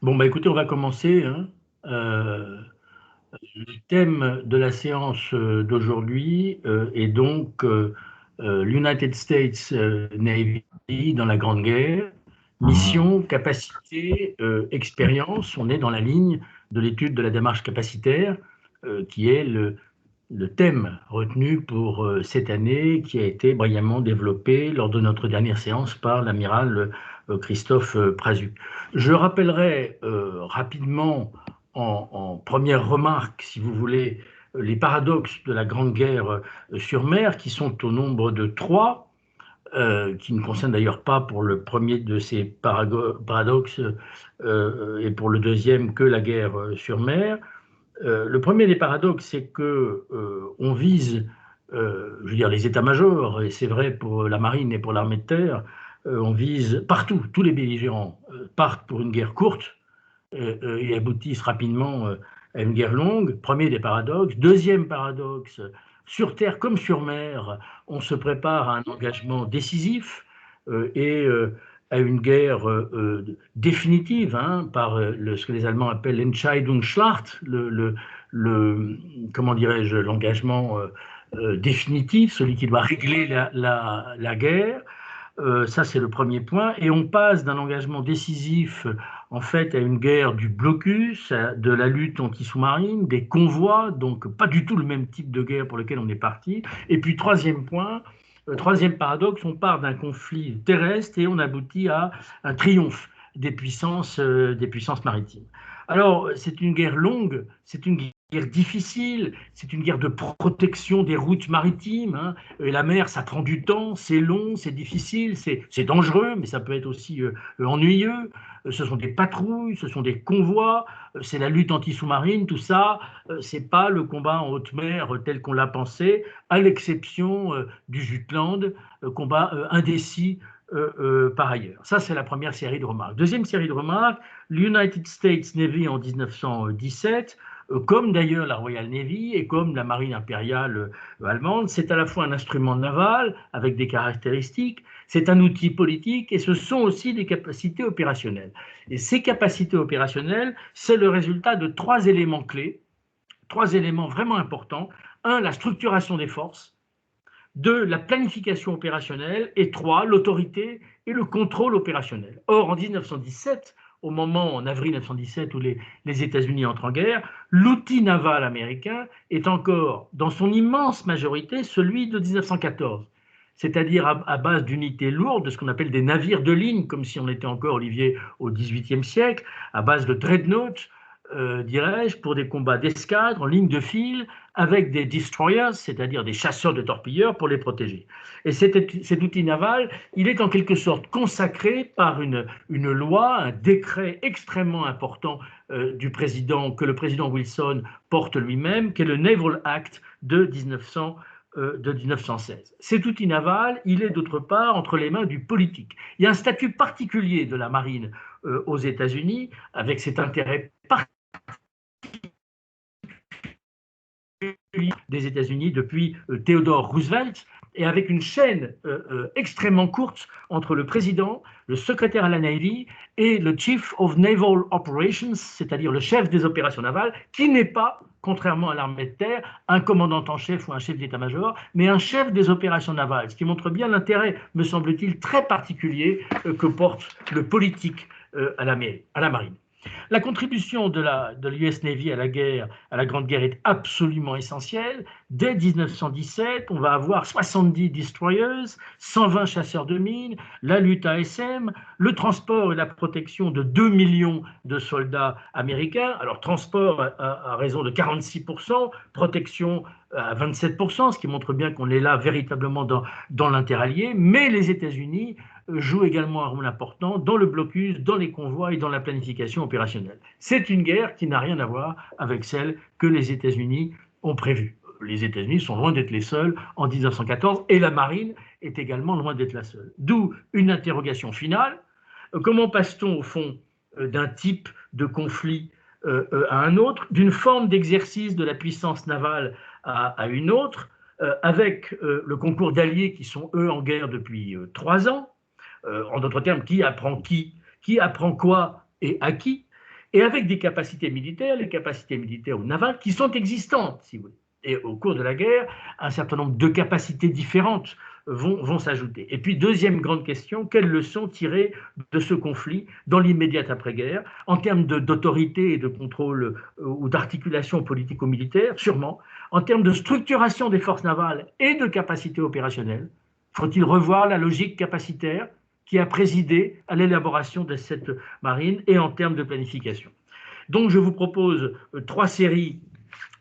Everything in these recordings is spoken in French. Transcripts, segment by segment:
Bon, bah écoutez, on va commencer, hein. Euh, le thème de la séance d'aujourd'hui est donc l'United States Navy dans la Grande Guerre, mission, capacité, expérience. On est dans la ligne de l'étude de la démarche capacitaire, qui est le thème retenu pour cette année, qui a été brillamment développé lors de notre dernière séance par l'amiral Christophe Prazu. Je rappellerai rapidement en première remarque, si vous voulez, les paradoxes de la Grande Guerre sur mer, qui sont au nombre de trois, qui ne concernent d'ailleurs pas pour le premier de ces paradoxes et pour le deuxième que la guerre sur mer. Le premier des paradoxes, c'est que on vise, je veux dire, les états-majors, et c'est vrai pour la marine et pour l'armée de terre, on vise partout, tous les belligérants partent pour une guerre courte et aboutissent rapidement à une guerre longue. Premier des paradoxes. Deuxième paradoxe, sur terre comme sur mer, on se prépare à un engagement décisif et à une guerre définitive, hein, par ce que les Allemands appellent l'Entscheidungsschlacht, comment dirais-je, l'engagement définitif, celui qui doit régler la guerre. Ça, c'est le premier point. Et on passe d'un engagement décisif, en fait, à une guerre du blocus, de la lutte anti-sous-marine, des convois, donc pas du tout le même type de guerre pour lequel on est parti. Et puis, troisième point, troisième paradoxe, on part d'un conflit terrestre et on aboutit à un triomphe des puissances maritimes. Alors, c'est une guerre longue, c'est une guerre difficile, c'est une guerre de protection des routes maritimes, hein. Et la mer, ça prend du temps, c'est long, c'est difficile, c'est dangereux, mais ça peut être aussi ennuyeux. Ce sont des patrouilles, ce sont des convois, c'est la lutte anti-sous-marine, tout ça, c'est pas le combat en haute mer tel qu'on l'a pensé, à l'exception du Jutland, combat indécis par ailleurs. Ça, c'est la première série de remarques. Deuxième série de remarques, l'United States Navy en 1917, comme d'ailleurs la Royal Navy et comme la marine impériale allemande, c'est à la fois un instrument naval avec des caractéristiques, c'est un outil politique et ce sont aussi des capacités opérationnelles. Et ces capacités opérationnelles, c'est le résultat de trois éléments clés, trois éléments vraiment importants. Un, la structuration des forces. Deux, la planification opérationnelle. Et trois, l'autorité et le contrôle opérationnel. Or, en 1917, au moment, en avril 1917, où les États-Unis entrent en guerre, l'outil naval américain est encore, dans son immense majorité, celui de 1914. C'est-à-dire à base d'unités lourdes, de ce qu'on appelle des navires de ligne, comme si on était encore, Olivier, au XVIIIe siècle, à base de dreadnoughts, dirais-je, pour des combats d'escadre en ligne de file, avec des destroyers, c'est-à-dire des chasseurs de torpilleurs, pour les protéger. Et cet outil naval, il est en quelque sorte consacré par une loi, un décret extrêmement important du président, que le président Wilson porte lui-même, qui est le Naval Act de 1916. Cet outil naval, il est d'autre part entre les mains du politique. Il y a un statut particulier de la marine aux États-Unis, avec cet intérêt particulier des États-Unis depuis Theodore Roosevelt, et avec une chaîne extrêmement courte entre le président, le secrétaire à la Navy et le Chief of Naval Operations, c'est-à-dire le chef des opérations navales, qui n'est pas, contrairement à l'armée de terre, un commandant en chef ou un chef d'état-major, mais un chef des opérations navales, ce qui montre bien l'intérêt, me semble-t-il, très particulier que porte le politique à la marine. La contribution de l'US Navy à la Grande Guerre est absolument essentielle. Dès 1917, on va avoir 70 destroyers, 120 chasseurs de mines, la lutte ASM, le transport et la protection de 2 millions de soldats américains. Alors, transport à raison de 46%, protection à 27%, ce qui montre bien qu'on est là véritablement dans l'interallié. Mais les États-Unis joue également un rôle important dans le blocus, dans les convois et dans la planification opérationnelle. C'est une guerre qui n'a rien à voir avec celle que les États-Unis ont prévue. Les États-Unis sont loin d'être les seuls en 1914 et la marine est également loin d'être la seule. D'où une interrogation finale. Comment passe-t-on au fond d'un type de conflit à un autre, d'une forme d'exercice de la puissance navale à une autre, avec le concours d'alliés qui sont eux en guerre depuis 3 ans, en d'autres termes, qui apprend quoi et à qui. et avec des capacités militaires, les capacités militaires ou navales qui sont existantes, si vous voulez. Et au cours de la guerre, un certain nombre de capacités différentes vont s'ajouter. Et puis, deuxième grande question, quelles leçons tirer de ce conflit dans l'immédiate après-guerre, en termes d'autorité et de contrôle ou d'articulation politico-militaire, sûrement, en termes de structuration des forces navales et de capacité opérationnelle. Faut-il revoir la logique capacitaire qui a présidé à l'élaboration de cette marine et en termes de planification? Donc, je vous propose trois séries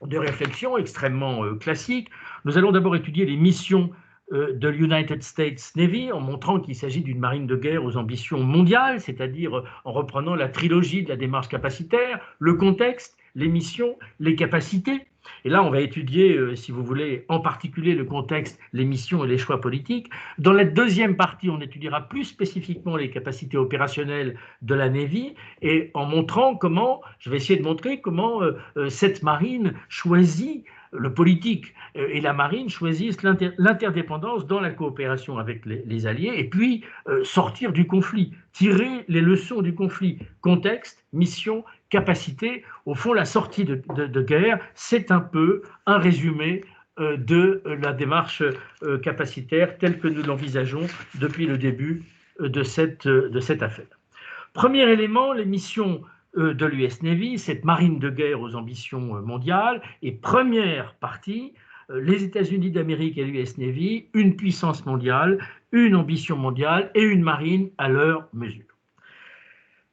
de réflexions extrêmement classiques. Nous allons d'abord étudier les missions de l'United States Navy en montrant qu'il s'agit d'une marine de guerre aux ambitions mondiales, c'est-à-dire en reprenant la trilogie de la démarche capacitaire, le contexte, les missions, les capacités. Et là, on va étudier, si vous voulez, en particulier le contexte, les missions et les choix politiques. Dans la deuxième partie, on étudiera plus spécifiquement les capacités opérationnelles de la Navy et en montrant comment, je vais essayer de montrer comment cette marine choisit le politique et la marine choisissent l'interdépendance dans la coopération avec les alliés et puis sortir du conflit, tirer les leçons du conflit, contexte, mission, capacité. Au fond, la sortie de guerre, c'est un peu un résumé de la démarche capacitaire telle que nous l'envisageons depuis le début de cette affaire. Premier élément, les missions de l'US Navy, cette marine de guerre aux ambitions mondiales, et première partie, les États-Unis d'Amérique et l'US Navy, une puissance mondiale, une ambition mondiale et une marine à leur mesure.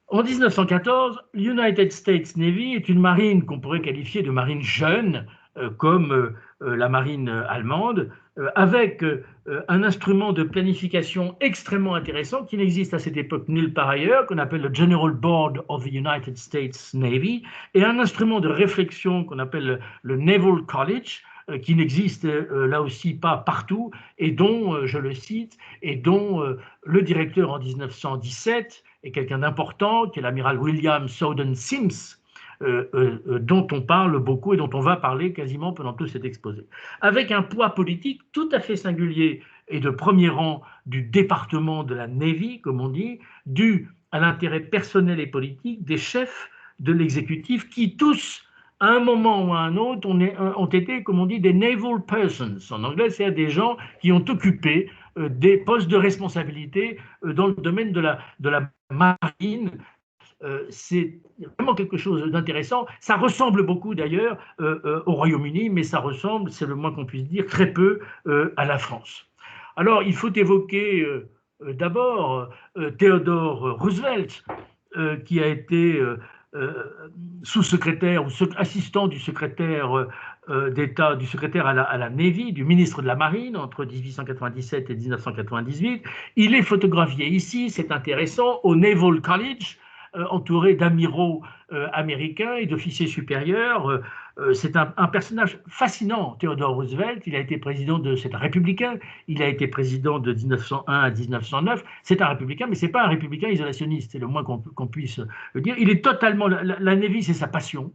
En 1914, l'United States Navy est une marine qu'on pourrait qualifier de marine jeune, comme la marine allemande, avec un instrument de planification extrêmement intéressant qui n'existe à cette époque nulle part ailleurs, qu'on appelle le General Board of the United States Navy, et un instrument de réflexion qu'on appelle le Naval College, qui n'existe là aussi pas partout, et dont, je le cite, et dont le directeur en 1917 est quelqu'un d'important, qui est l'amiral William Sowden Sims, dont on parle beaucoup et dont on va parler quasiment pendant tout cet exposé. Avec un poids politique tout à fait singulier et de premier rang du département de la Navy, comme on dit, dû à l'intérêt personnel et politique des chefs de l'exécutif qui tous, à un moment ou à un autre, ont été, comme on dit, des naval persons. En anglais, c'est des gens qui ont occupé des postes de responsabilité dans le domaine de la marine. C'est vraiment quelque chose d'intéressant. Ça ressemble beaucoup d'ailleurs au Royaume-Uni, mais ça ressemble, c'est le moins qu'on puisse dire, très peu à la France. Alors, il faut évoquer d'abord Theodore Roosevelt, qui a été sous-secrétaire ou assistant du secrétaire d'État, du secrétaire à la Navy, du ministre de la Marine entre 1897 et 1998. Il est photographié ici, c'est intéressant, au Naval College, entouré d'amiraux américains et d'officiers supérieurs. C'est un personnage fascinant, Theodore Roosevelt. Il a été président c'est un républicain. Il a été président de 1901 à 1909. C'est un républicain, mais c'est pas un républicain isolationniste. C'est le moins qu'on puisse le dire. Il est totalement la Navy, c'est sa passion.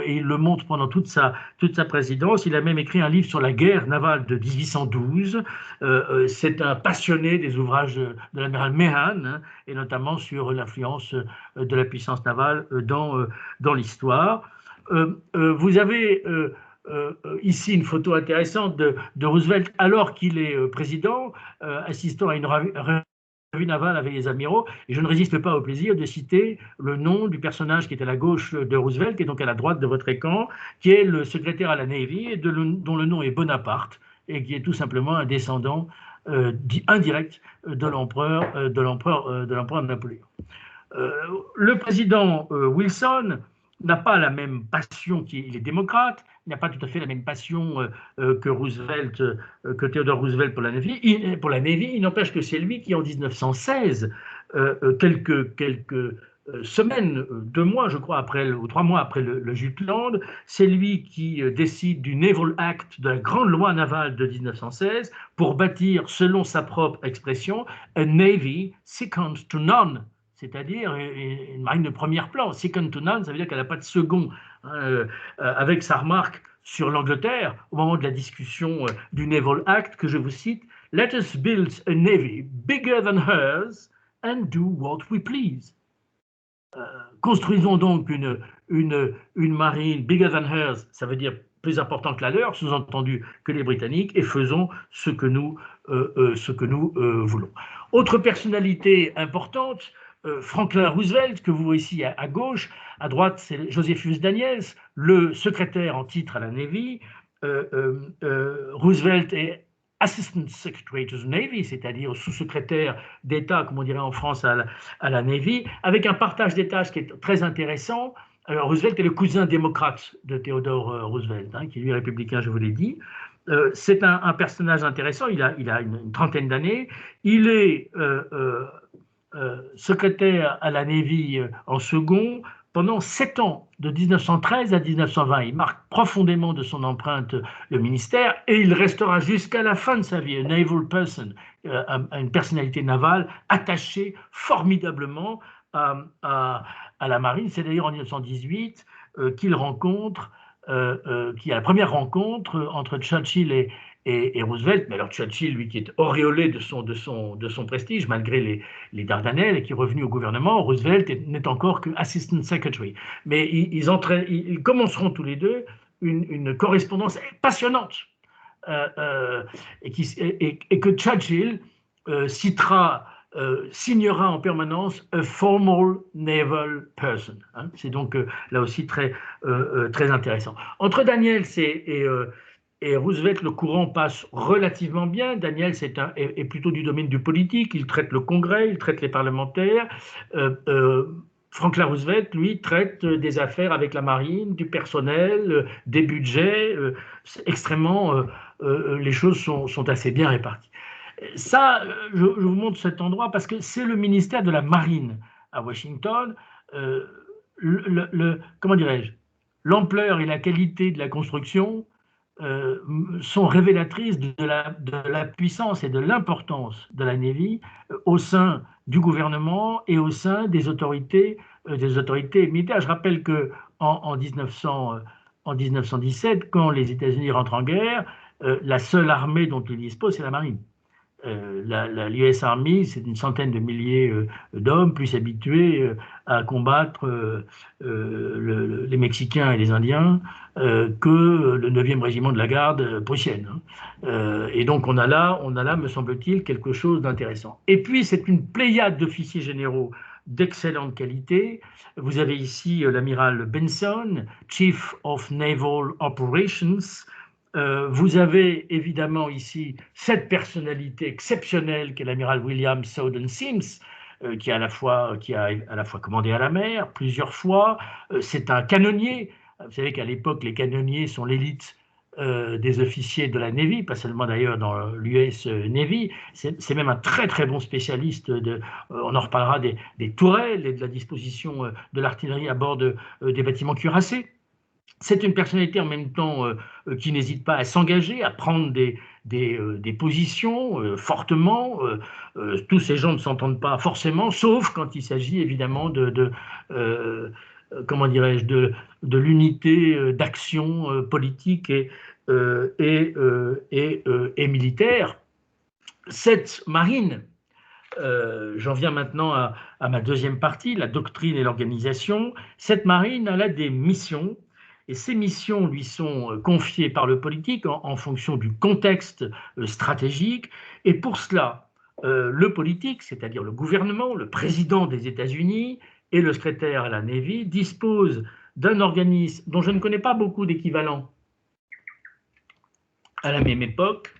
Et il le montre pendant toute sa présidence. Il a même écrit un livre sur la guerre navale de 1812. C'est un passionné des ouvrages de l'amiral Meehan, hein, et notamment sur l'influence de la puissance navale dans l'histoire. Vous avez ici une photo intéressante de Roosevelt alors qu'il est président, assistant à une revue navale avec les amiraux, et je ne résiste pas au plaisir de citer le nom du personnage qui est à la gauche de Roosevelt, qui est donc à la droite de votre écran, qui est le secrétaire à la Navy, et dont le nom est Bonaparte, et qui est tout simplement un descendant indirect de l'empereur Napoléon. Le président Wilson n'a pas la même passion, il est démocrate, il n'a pas tout à fait la même passion que Roosevelt, que Theodore Roosevelt pour la Navy. Il n'empêche que c'est lui qui, en 1916, quelques semaines, 2 mois, je crois, ou 3 mois après le Jutland, c'est lui qui décide du Naval Act, de la grande loi navale de 1916, pour bâtir, selon sa propre expression, a Navy second to none, c'est-à-dire une marine de premier plan. Second to none, ça veut dire qu'elle n'a pas de second, hein, avec sa remarque sur l'Angleterre au moment de la discussion du Naval Act, que je vous cite, « Let us build a navy bigger than hers and do what we please ». Construisons donc une marine bigger than hers, ça veut dire plus importante que la leur, sous-entendu que les Britanniques, et faisons ce que nous voulons. Autre personnalité importante, Franklin Roosevelt, que vous voyez ici à gauche. À droite, c'est Josephus Daniels, le secrétaire en titre à la Navy. Roosevelt est Assistant Secretary to the Navy, c'est-à-dire sous-secrétaire d'État, comme on dirait en France, à la Navy, avec un partage des tâches qui est très intéressant. Alors, Roosevelt est le cousin démocrate de Theodore Roosevelt, hein, qui est lui républicain, je vous l'ai dit. C'est un personnage intéressant, il a une trentaine d'années. Il est secrétaire à la Navy en second pendant 7 ans, de 1913 à 1920. Il marque profondément de son empreinte le ministère et il restera jusqu'à la fin de sa vie, a naval person, une personnalité navale attachée formidablement à la marine. C'est d'ailleurs en 1918 qu'il rencontre, qu'il y a la première rencontre entre Churchill et Roosevelt. Mais alors Churchill, lui qui est auréolé de son prestige, malgré les Dardanelles, et qui est revenu au gouvernement, Roosevelt n'est encore que Assistant Secretary. Mais ils commenceront tous les deux une correspondance passionnante et que Churchill signera en permanence a formal naval person. Hein. C'est donc là aussi très intéressant. Entre Daniels et Roosevelt, le courant passe relativement bien. Daniels est plutôt du domaine du politique. Il traite le Congrès, il traite les parlementaires. Franklin Roosevelt, lui, traite des affaires avec la marine, du personnel, des budgets. Extrêmement, les choses sont assez bien réparties. Ça, je vous montre cet endroit parce que c'est le ministère de la Marine à Washington. Comment dirais-je, l'ampleur et la qualité de la construction sont révélatrices de la puissance et de l'importance de la Navy au sein du gouvernement et au sein des autorités militaires. Je rappelle que en 1917, quand les États-Unis rentrent en guerre, la seule armée dont ils disposent, c'est la marine. L'US Army, c'est une centaine de milliers d'hommes, plus habitués à combattre les Mexicains et les Indiens que le 9e régiment de la garde prussienne. Et donc on a là, me semble-t-il, quelque chose d'intéressant. Et puis c'est une pléiade d'officiers généraux d'excellente qualité. Vous avez ici l'amiral Benson, Chief of Naval Operations. Vous avez évidemment ici cette personnalité exceptionnelle qu'est l'amiral William Sowden Sims, qui a à la fois commandé à la mer plusieurs fois. C'est un canonnier. Vous savez qu'à l'époque, les canonniers sont l'élite des officiers de la Navy, pas seulement d'ailleurs dans l'US Navy. C'est même un très très bon spécialiste. On en reparlera des tourelles et de la disposition de l'artillerie à bord des bâtiments cuirassés. C'est une personnalité en même temps qui n'hésite pas à s'engager, à prendre des positions fortement. Tous ces gens ne s'entendent pas forcément, sauf quand il s'agit évidemment comment dirais-je, de l'unité d'action politique et militaire. Cette marine, j'en viens maintenant à ma deuxième partie, la doctrine et l'organisation. Cette marine, elle a des missions. Et ces missions lui sont confiées par le politique en fonction du contexte stratégique. Et pour cela, le politique, c'est-à-dire le gouvernement, le président des États-Unis et le secrétaire à la Navy, disposent d'un organisme dont je ne connais pas beaucoup d'équivalents à la même époque,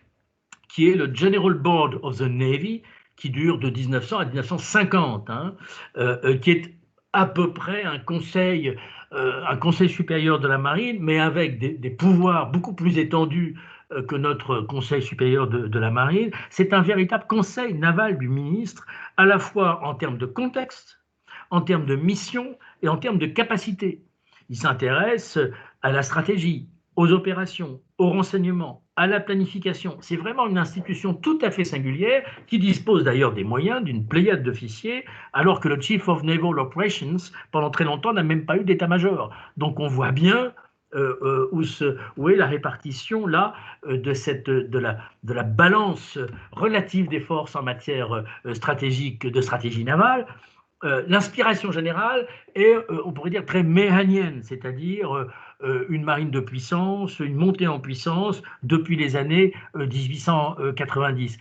qui est le General Board of the Navy, qui dure de 1900 à 1950, hein, qui est à peu près un conseil supérieur de la marine, mais avec des pouvoirs beaucoup plus étendus que notre conseil supérieur de la marine. C'est un véritable conseil naval du ministre, à la fois en termes de contexte, en termes de mission et en termes de capacité. Il s'intéresse à la stratégie, aux opérations, au renseignement, à la planification. C'est vraiment une institution tout à fait singulière qui dispose d'ailleurs des moyens d'une pléiade d'officiers, alors que le Chief of Naval Operations, pendant très longtemps, n'a même pas eu d'état-major. Donc on voit bien où est la répartition là de la balance relative des forces en matière stratégique, de stratégie navale. l'inspiration générale est, on pourrait dire, très méhanienne, c'est-à-dire une marine de puissance, une montée en puissance depuis les années 1890.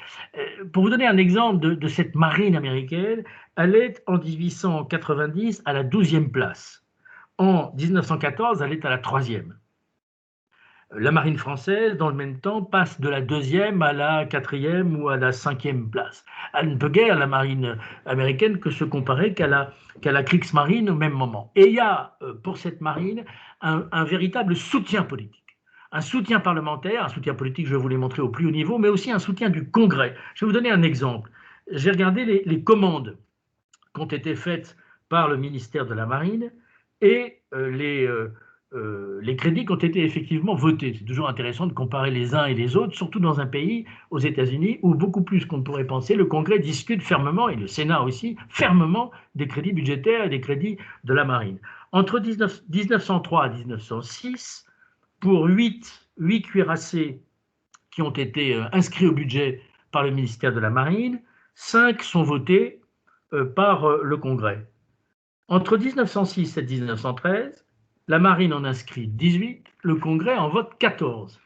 Pour vous donner un exemple de cette marine américaine, elle est en 1890 à la 12e place. En 1914, elle est à la 3e. La marine française, dans le même temps, passe de la 2e à la 4e ou à la 5e place. Elle ne peut guère, la marine américaine, que se comparer qu'à la Kriegsmarine au même moment. Et il y a pour cette marine un véritable soutien politique, un soutien parlementaire, un soutien politique, je vais vous les montrer au plus haut niveau, mais aussi un soutien du Congrès. Je vais vous donner un exemple. J'ai regardé les commandes qui ont été faites par le ministère de la Marine et les crédits qui ont été effectivement votés. C'est toujours intéressant de comparer les uns et les autres, surtout dans un pays, aux États-Unis, où beaucoup plus qu'on ne pourrait penser, le Congrès discute fermement, et le Sénat aussi, fermement des crédits budgétaires et des crédits de la Marine. Entre 1903 et 1906, pour 8 cuirassés qui ont été inscrits au budget par le ministère de la Marine, 5 sont votés par le Congrès. Entre 1906 et 1913, la Marine en inscrit 18, le Congrès en vote 14.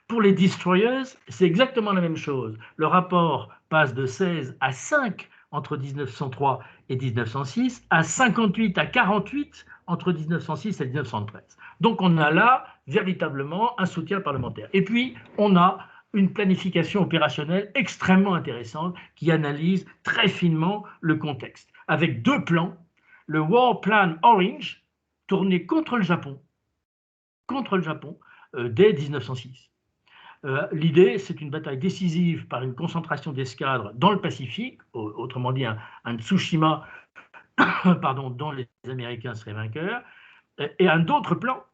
Pour les destroyers, c'est exactement la même chose. Le rapport passe de 16 à 5 entre 1903 et 1906, à 58 à 48 entre 1906 et 1913. Donc on a là véritablement un soutien parlementaire. Et puis on a une planification opérationnelle extrêmement intéressante qui analyse très finement le contexte, avec 2 plans. Le War Plan Orange, tourné contre le Japon dès 1906. L'idée, c'est une bataille décisive par une concentration d'escadres dans le Pacifique, autrement dit un Tsushima pardon, dont les Américains seraient vainqueurs, et un autre plan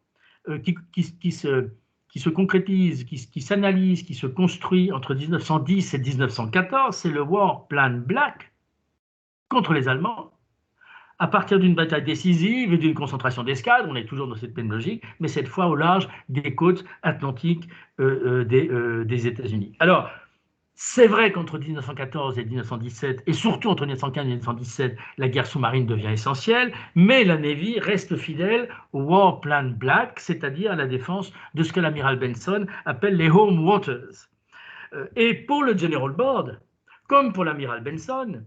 qui se concrétise, qui s'analyse, qui se construit entre 1910 et 1914, c'est le War Plan Black contre les Allemands, à partir d'une bataille décisive et d'une concentration d'escadres, on est toujours dans cette même logique, mais cette fois au large des côtes atlantiques des États-Unis. Alors, c'est vrai qu'entre 1914 et 1917, et surtout entre 1915 et 1917, la guerre sous-marine devient essentielle, mais la Navy reste fidèle au War Plan Black, c'est-à-dire à la défense de ce que l'amiral Benson appelle les home waters. Et pour le General Board, comme pour l'amiral Benson,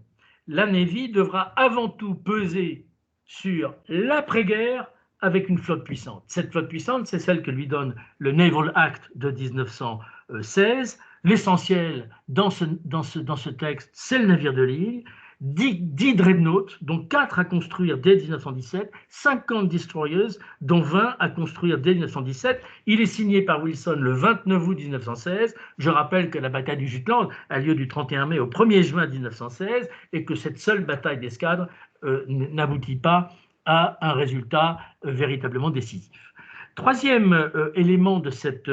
la Navy devra avant tout peser sur l'après-guerre avec une flotte puissante. Cette flotte puissante, c'est celle que lui donne le Naval Act de 1916. L'essentiel dans ce texte, c'est le navire de ligne, 10 dreadnoughts, dont 4 à construire dès 1917, 50 destroyers, dont 20 à construire dès 1917. Il est signé par Wilson le 29 août 1916. Je rappelle que la bataille du Jutland a lieu du 31 mai au 1er juin 1916 et que cette seule bataille d'escadre n'aboutit pas à un résultat véritablement décisif. Troisième élément de cette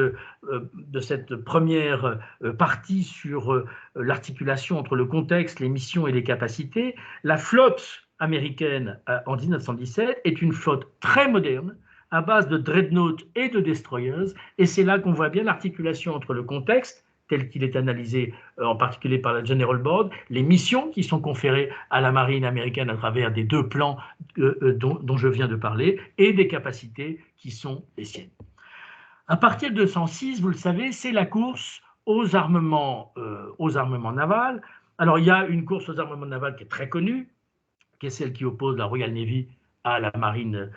première partie sur l'articulation entre le contexte, les missions et les capacités, la flotte américaine en 1917 est une flotte très moderne, à base de dreadnoughts et de destroyers, et c'est là qu'on voit bien l'articulation entre le contexte, tel qu'il est analysé en particulier par la General Board, les missions qui sont conférées à la marine américaine à travers des 2 plans dont je viens de parler, et des capacités qui sont les siennes. À partir de 1906, vous le savez, c'est la course aux armements navals. Alors il y a une course aux armements navals qui est très connue, qui est celle qui oppose la Royal Navy à la marine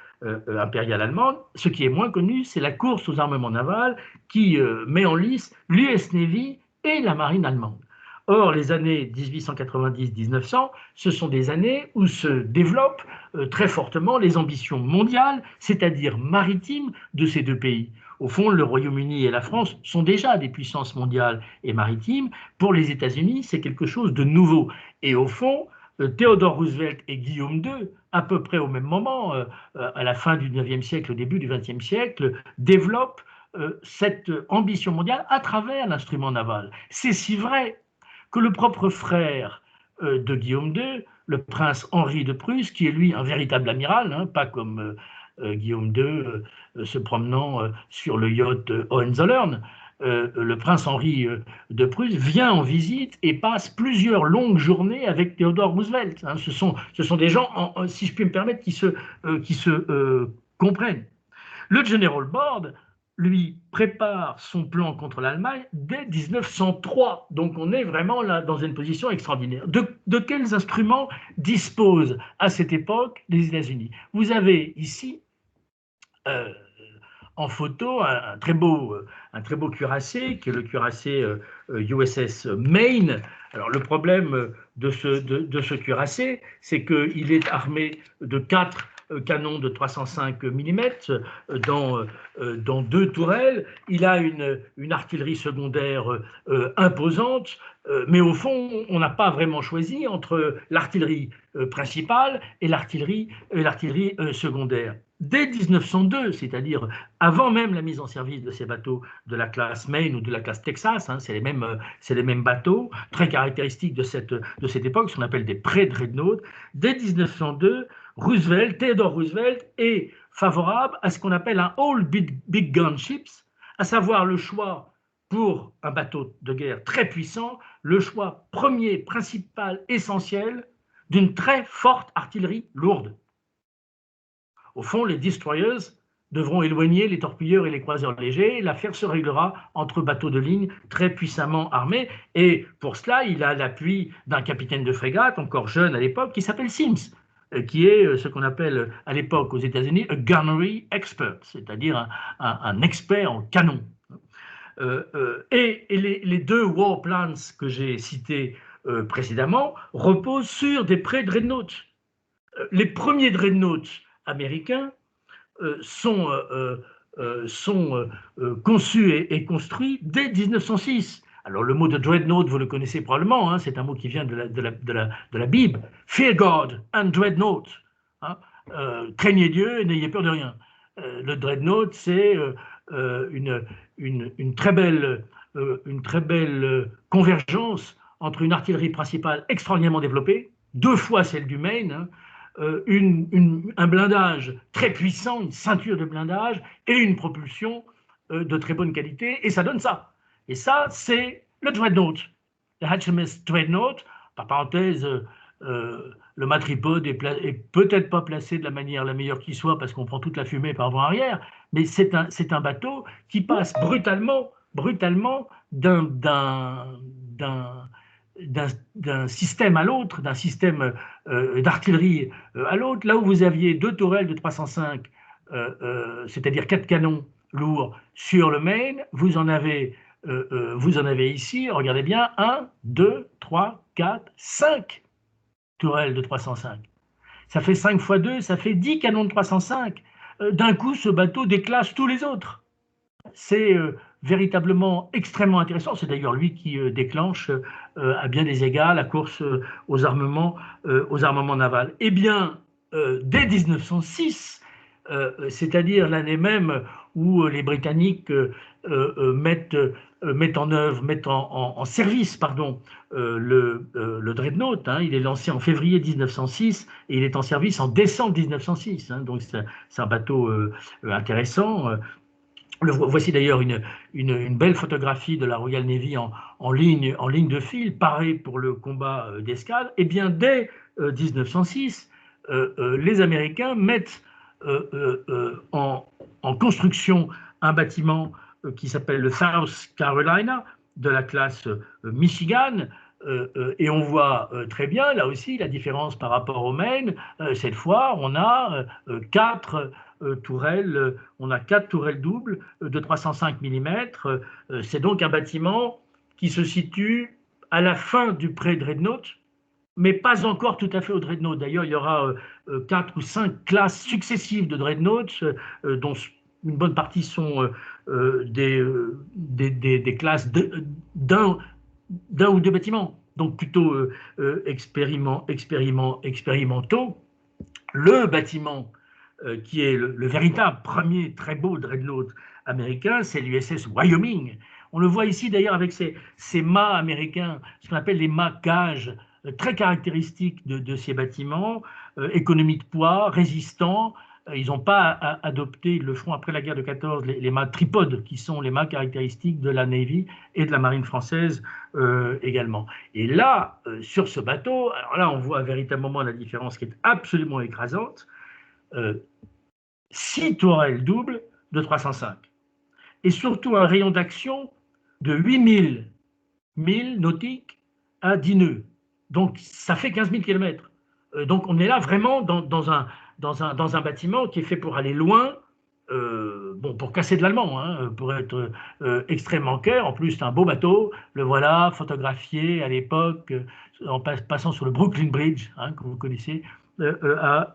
impériale allemande. Ce qui est moins connu, c'est la course aux armements navals qui met en lice l'US Navy et la marine allemande. Or, les années 1890-1900, ce sont des années où se développent très fortement les ambitions mondiales, c'est-à-dire maritimes, de ces 2 pays. Au fond, le Royaume-Uni et la France sont déjà des puissances mondiales et maritimes. Pour les États-Unis, c'est quelque chose de nouveau. Et au fond, Theodore Roosevelt et Guillaume II, à peu près au même moment, à la fin du XIXe siècle, au début du XXe siècle, développent cette ambition mondiale à travers l'instrument naval. C'est si vrai que le propre frère de Guillaume II, le prince Henri de Prusse, qui est lui un véritable amiral, hein, pas comme Guillaume II se promenant sur le yacht Hohenzollern, le prince Henri de Prusse vient en visite et passe plusieurs longues journées avec Theodore Roosevelt. Hein. Ce sont des gens, si je puis me permettre, qui se comprennent. Le General Board, lui, prépare son plan contre l'Allemagne dès 1903. Donc on est vraiment là dans une position extraordinaire. De quels instruments disposent à cette époque les États-Unis? Vous avez ici en photo un très beau cuirassé, qui est le cuirassé USS Maine. Alors le problème de ce cuirassé, c'est qu'il est armé de 4 canons de 305 mm dans 2 tourelles. Il a une artillerie secondaire imposante, mais au fond, on n'a pas vraiment choisi entre l'artillerie principale et l'artillerie secondaire. Dès 1902, c'est-à-dire avant même la mise en service de ces bateaux de la classe Maine ou de la classe Texas, hein, c'est les mêmes bateaux, très caractéristiques de cette époque, ce qu'on appelle des pré-dreadnoughts. Dès 1902, Theodore Roosevelt est favorable à ce qu'on appelle un All Big Gun Ships, à savoir le choix pour un bateau de guerre très puissant, le choix premier, principal, essentiel d'une très forte artillerie lourde. Au fond, les destroyers devront éloigner les torpilleurs et les croiseurs légers. L'affaire se réglera entre bateaux de ligne très puissamment armés. Et pour cela, il a l'appui d'un capitaine de frégate, encore jeune à l'époque, qui s'appelle Sims, qui est ce qu'on appelle à l'époque aux États-Unis un gunnery expert, c'est-à-dire un expert en canon. Et les 2 war plans que j'ai cités précédemment reposent sur des pré-dreadnoughts. Les premiers dreadnoughts américains sont conçus et construits dès 1906. Alors le mot de dreadnought, vous le connaissez probablement, hein, c'est un mot qui vient de la Bible. Fear God and dreadnought. Hein, craignez Dieu et n'ayez peur de rien. Le dreadnought, c'est une très belle convergence entre une artillerie principale extraordinairement développée, 2 fois celle du Maine, hein, un blindage très puissant, une ceinture de blindage et une propulsion de très bonne qualité, et ça donne ça. Et ça, c'est le dreadnought. Le HMS Dreadnought, par parenthèse, le matripode est peut-être pas placé de la manière la meilleure qui soit parce qu'on prend toute la fumée par avant-arrière, mais c'est un bateau qui passe brutalement d'un système à l'autre, d'un système d'artillerie à l'autre. Là où vous aviez 2 tourelles de 305, c'est-à-dire 4 canons lourds sur le Maine, vous en avez ici, regardez bien, 1, 2, 3, 4, 5 tourelles de 305. Ça fait 5 fois 2, ça fait 10 canons de 305. D'un coup, ce bateau déclasse tous les autres. C'est véritablement extrêmement intéressant. C'est d'ailleurs lui qui déclenche à bien des égards la course aux armements navals. Eh bien, dès 1906, c'est-à-dire l'année même où les Britanniques mettent en service le Dreadnought, hein, il est lancé en février 1906 et il est en service en décembre 1906. Hein, donc c'est un bateau intéressant. Voici d'ailleurs une belle photographie de la Royal Navy en ligne de fil, parée pour le combat d'escale. Eh bien, dès 1906, les Américains mettent en construction un bâtiment qui s'appelle le South Carolina, de la classe Michigan, et on voit très bien, là aussi, la différence par rapport au Maine. Cette fois, on a 4 tourelles, doubles de 305 mm. C'est donc un bâtiment qui se situe à la fin du pré-dreadnought, mais pas encore tout à fait au dreadnought. D'ailleurs, il y aura 4 ou 5 classes successives de dreadnoughts, dont une bonne partie sont des classes d'un ou 2 bâtiments, donc plutôt expérimentaux. Le bâtiment qui est le véritable premier très beau dreadnought américain, c'est l'USS Wyoming. On le voit ici d'ailleurs avec ces mâts américains, ce qu'on appelle les mâts cages, très caractéristiques de ces bâtiments, économie de poids, résistants, Ils n'ont pas adopté, ils le feront après la guerre de 14, les mâts tripodes, qui sont les mâts caractéristiques de la Navy et de la marine française également. Et là, sur ce bateau, alors là, on voit véritablement la différence qui est absolument écrasante. 6 tourelles doubles de 305. Et surtout un rayon d'action de 8000 milles nautiques à 10 nœuds. Donc, ça fait 15 000 km. Donc, on est là vraiment dans un bâtiment qui est fait pour aller loin, bon, pour casser de l'allemand, hein, pour être extrêmement cœur. En plus, c'est un beau bateau. Le voilà, photographié à l'époque, en passant sur le Brooklyn Bridge, hein, que vous connaissez, à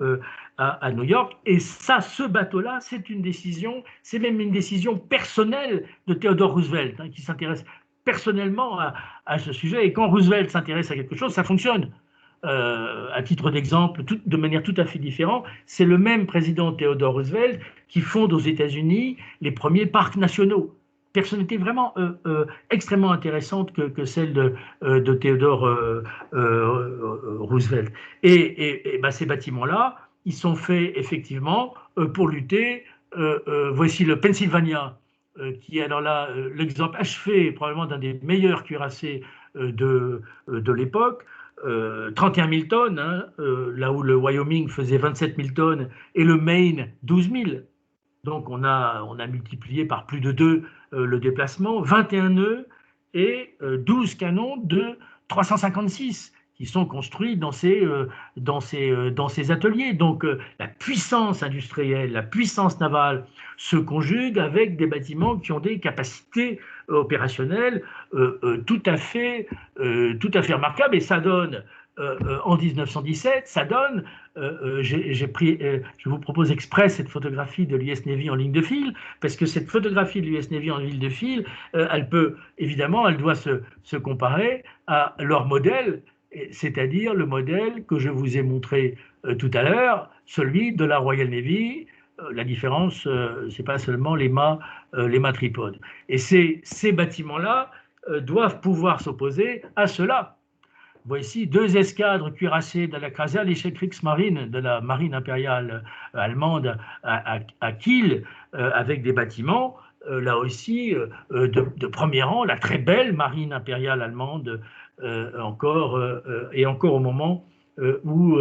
New York. Et ça, ce bateau-là, c'est une décision, c'est même une décision personnelle de Theodore Roosevelt, hein, qui s'intéresse personnellement à ce sujet. Et quand Roosevelt s'intéresse à quelque chose, ça fonctionne. À titre d'exemple, de manière tout à fait différente, c'est le même président Theodore Roosevelt qui fonde aux États-Unis les premiers parcs nationaux. Personnalité vraiment extrêmement intéressante que celle de Theodore Roosevelt. Et ces bâtiments-là, ils sont faits effectivement pour lutter. Voici le Pennsylvania, qui est alors là l'exemple achevé probablement d'un des meilleurs cuirassés de l'époque. 31 000 tonnes, hein, là où le Wyoming faisait 27 000 tonnes et le Maine 12 000. Donc on a multiplié par plus de 2 le déplacement, 21 nœuds et 12 canons de 356 qui sont construits dans ces ateliers. Donc la puissance industrielle, la puissance navale se conjugue avec des bâtiments qui ont des capacités opérationnelles tout à fait remarquables. Et ça donne, en 1917, ça donne, je vous propose exprès cette photographie de l'US Navy en ligne de fil, parce que cette photographie de l'US Navy en ligne de fil, elle doit se comparer à leur modèle, c'est-à-dire le modèle que je vous ai montré tout à l'heure, celui de la Royal Navy. La différence, c'est pas seulement les mâts tripodes. Et ces bâtiments-là doivent pouvoir s'opposer à cela. Voici 2 escadres cuirassées de la Kaiserliche Kriegsmarine, de la marine impériale allemande à Kiel, avec des bâtiments, là aussi, de premier rang, la très belle marine impériale allemande, encore au moment où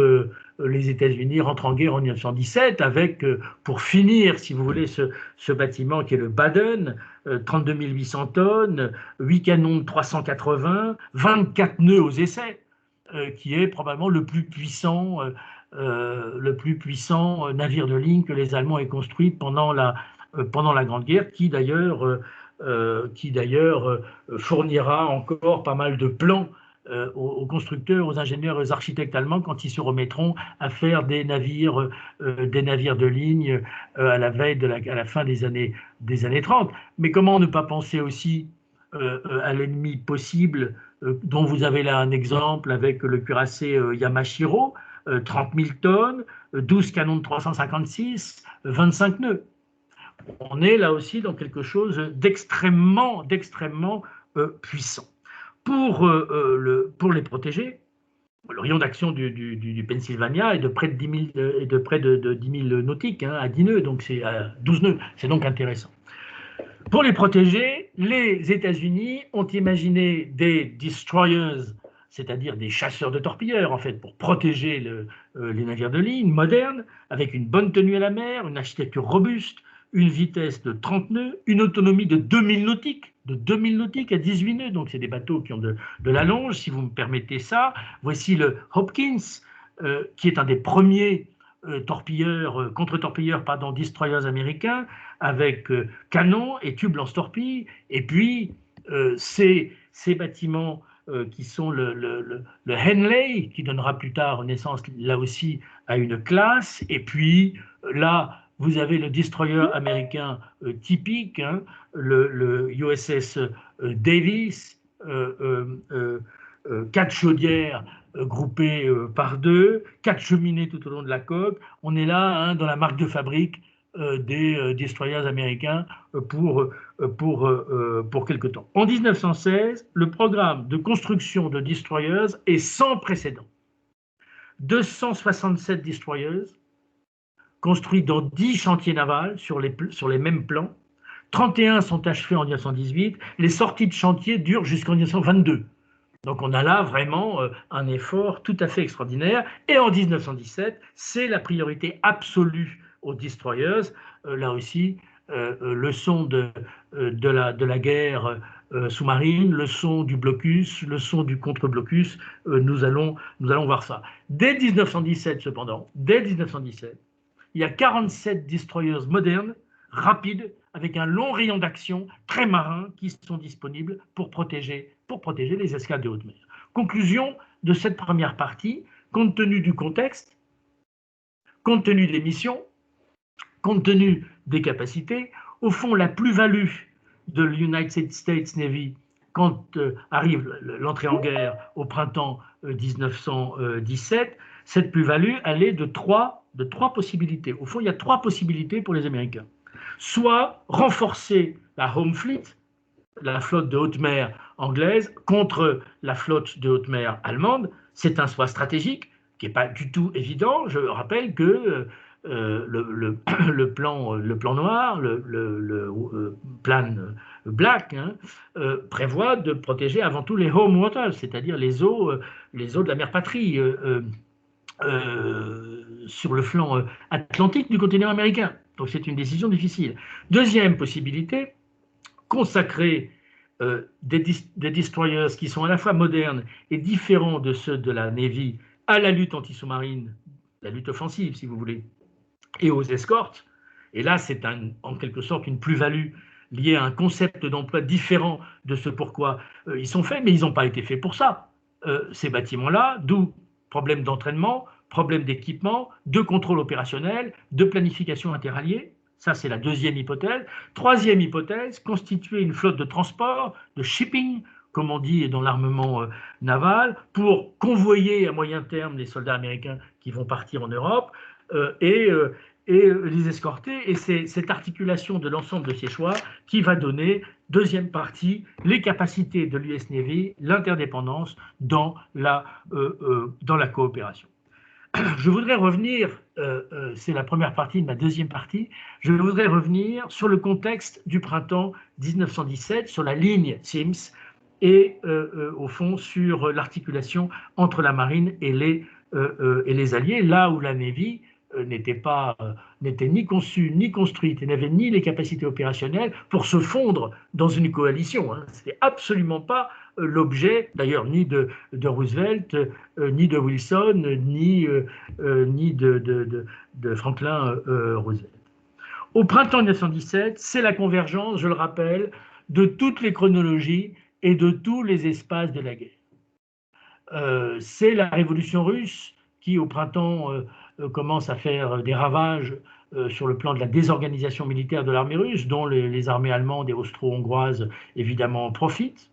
les États-Unis rentrent en guerre en 1917, avec, pour finir, si vous voulez, ce bâtiment qui est le Baden, 32 800 tonnes, 8 canons de 380, 24 nœuds aux essais, qui est probablement le plus puissant navire de ligne que les Allemands aient construit pendant la Grande Guerre, qui d'ailleurs fournira encore pas mal de plans aux constructeurs, aux ingénieurs, aux architectes allemands quand ils se remettront à faire des navires de ligne à la fin des années 30. Mais comment ne pas penser aussi à l'ennemi possible, dont vous avez là un exemple avec le cuirassé Yamashiro, 30 000 tonnes, 12 canons de 356, 25 nœuds. On est là aussi dans quelque chose d'extrêmement puissant. Pour les protéger, le rayon d'action du Pennsylvania est de près de 10 000 nautiques, hein, à 10 nœuds, donc c'est à 12 nœuds. C'est donc intéressant. Pour les protéger, les États-Unis ont imaginé des destroyers, c'est-à-dire des chasseurs de torpilleurs, en fait, pour protéger les navires de ligne modernes, avec une bonne tenue à la mer, une architecture robuste, une vitesse de 30 nœuds, une autonomie de 2000 nautiques, à 18 nœuds. Donc, c'est des bateaux qui ont de la longe, si vous me permettez ça. Voici le Hopkins, qui est un des premiers contre-torpilleurs, destroyers américains, avec canons et tubes lance-torpilles. Et puis, ces bâtiments qui sont le Henley, qui donnera plus tard naissance, là aussi, à une classe. Et puis, là, vous avez le destroyer américain typique, hein, le USS Davis, 4 chaudières groupées par 2, 4 cheminées tout au long de la coque. On est là, hein, dans la marque de fabrique des destroyers américains pour quelque temps. En 1916, le programme de construction de destroyers est sans précédent. 267 destroyers, construits dans 10 chantiers navals sur les mêmes plans. 31 sont achevés en 1918. Les sorties de chantier durent jusqu'en 1922. Donc on a là vraiment un effort tout à fait extraordinaire. Et en 1917, c'est la priorité absolue aux destroyers. Là aussi, leçon de la guerre sous-marine, leçon du blocus, leçon du contre-blocus. Nous allons voir ça. Dès 1917, cependant, dès 1917, il y a 47 destroyers modernes, rapides, avec un long rayon d'action, très marins, qui sont disponibles pour protéger les escales de haute mer. Conclusion de cette première partie, compte tenu du contexte, compte tenu des missions, compte tenu des capacités, au fond, la plus-value de l'United States Navy quand arrive l'entrée en guerre au printemps 1917, cette plus-value, elle est de trois possibilités. Au fond, il y a 3 possibilités pour les Américains. Soit renforcer la Home Fleet, la flotte de haute mer anglaise, contre la flotte de haute mer allemande. C'est un choix stratégique qui n'est pas du tout évident. Je rappelle que le plan noir, le plan black, prévoit de protéger avant tout les home waters, c'est-à-dire les eaux de la mer patrie sur le flanc atlantique du continent américain. Donc c'est une décision difficile. Deuxième possibilité, consacrer des destroyers qui sont à la fois modernes et différents de ceux de la Navy à la lutte anti-sous-marine, la lutte offensive si vous voulez, et aux escortes. Et là, c'est en quelque sorte une plus-value liée à un concept d'emploi différent de ce pourquoi ils sont faits, mais ils n'ont pas été faits pour ça. Ces bâtiments-là, d'où problème d'entraînement, problème d'équipement, de contrôle opérationnel, de planification interalliée. Ça, c'est la deuxième hypothèse. Troisième hypothèse, constituer une flotte de transport, de shipping, comme on dit dans l'armement naval, pour convoyer à moyen terme les soldats américains qui vont partir en Europe et les escorter. Et c'est cette articulation de l'ensemble de ces choix qui va donner, deuxième partie, les capacités de l'US Navy, l'interdépendance dans la coopération. Je voudrais revenir, c'est la première partie de ma deuxième partie, je voudrais revenir sur le contexte du printemps 1917, sur la ligne Sims et au fond sur l'articulation entre la marine et les alliés, là où la Navy n'était ni conçue ni construite et n'avait ni les capacités opérationnelles pour se fondre dans une coalition. Ce n'était absolument pas l'objet, d'ailleurs, ni de Roosevelt, ni de Wilson, ni de Franklin Roosevelt. Au printemps 1917, c'est la convergence, je le rappelle, de toutes les chronologies et de tous les espaces de la guerre. C'est la révolution russe qui, au printemps, commence à faire des ravages sur le plan de la désorganisation militaire de l'armée russe, dont les armées allemandes et austro-hongroises, évidemment, profitent.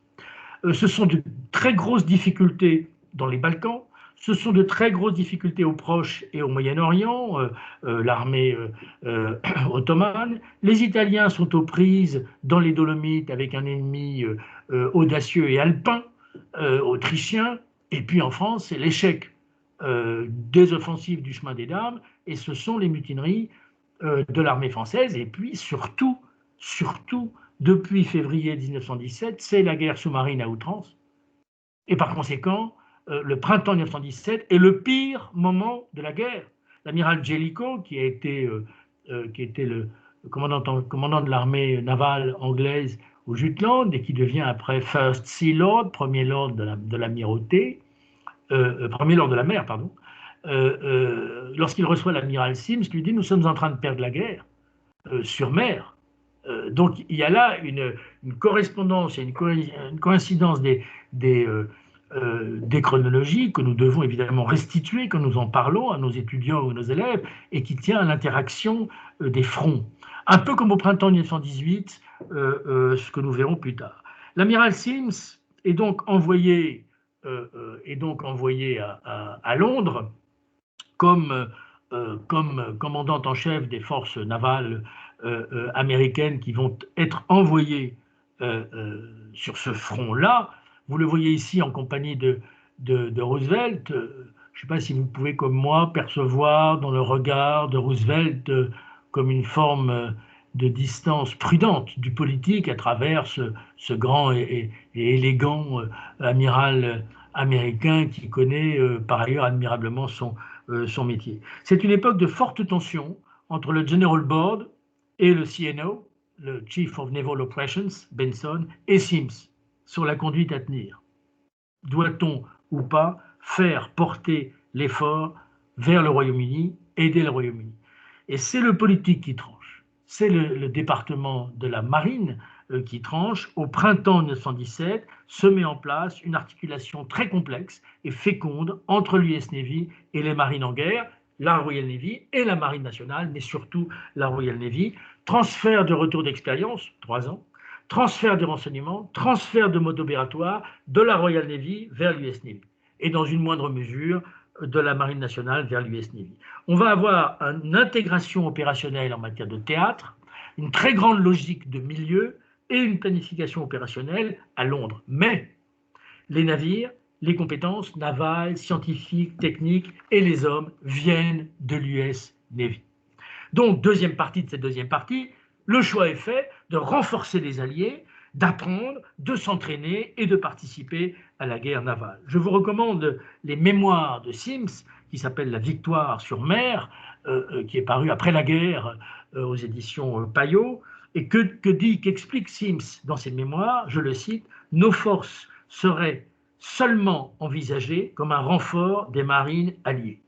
Ce sont de très grosses difficultés dans les Balkans, ce sont de très grosses difficultés au Proche et au Moyen-Orient, l'armée ottomane. Les Italiens sont aux prises dans les Dolomites avec un ennemi audacieux et alpin, autrichien. Et puis en France, c'est l'échec des offensives du chemin des Dames, et ce sont les mutineries de l'armée française. Et puis surtout, depuis février 1917, c'est la guerre sous-marine à outrance. Et par conséquent, le printemps 1917 est le pire moment de la guerre. L'amiral Jellicoe, qui était le commandant de l'armée navale anglaise au Jutland et qui devient après First Sea Lord, premier lord de l'amirauté, premier lord de la mer, pardon, lorsqu'il reçoit l'amiral Sims, lui dit « Nous sommes en train de perdre la guerre sur mer ». Donc il y a là une correspondance et une coïncidence des chronologies que nous devons évidemment restituer, que nous en parlons à nos étudiants ou à nos élèves, et qui tient à l'interaction des fronts. Un peu comme au printemps 1918, ce que nous verrons plus tard. L'amiral Sims est donc envoyé à Londres comme commandant en chef des forces navales américaines qui vont être envoyées sur ce front-là. Vous le voyez ici en compagnie de Roosevelt. Je ne sais pas si vous pouvez, comme moi, percevoir dans le regard de Roosevelt comme une forme de distance prudente du politique à travers ce grand et élégant amiral américain qui connaît par ailleurs admirablement son métier. C'est une époque de forte tension entre le General Board et le CNO, le Chief of Naval Operations, Benson, et Sims, sur la conduite à tenir. Doit-on ou pas faire porter l'effort vers le Royaume-Uni, aider le Royaume-Uni? Et c'est le politique qui tranche. C'est le département de la marine qui tranche. Au printemps 1917, se met en place une articulation très complexe et féconde entre l'US Navy et les marines en guerre, la Royal Navy et la Marine nationale, mais surtout la Royal Navy. Transfert de retour d'expérience, 3 ans, transfert de renseignements, transfert de mode opératoire de la Royal Navy vers l'US Navy, et dans une moindre mesure de la Marine nationale vers l'US Navy. On va avoir une intégration opérationnelle en matière de théâtre, une très grande logique de milieu et une planification opérationnelle à Londres. Mais les navires, les compétences navales, scientifiques, techniques et les hommes viennent de l'US Navy. Donc, deuxième partie de cette deuxième partie, le choix est fait de renforcer les alliés, d'apprendre, de s'entraîner et de participer à la guerre navale. Je vous recommande les mémoires de Sims, qui s'appelle La victoire sur mer, qui est paru après la guerre aux éditions Payot, et qu'explique Sims dans ses mémoires, je le cite, « Nos forces seraient seulement envisagées comme un renfort des marines alliées. »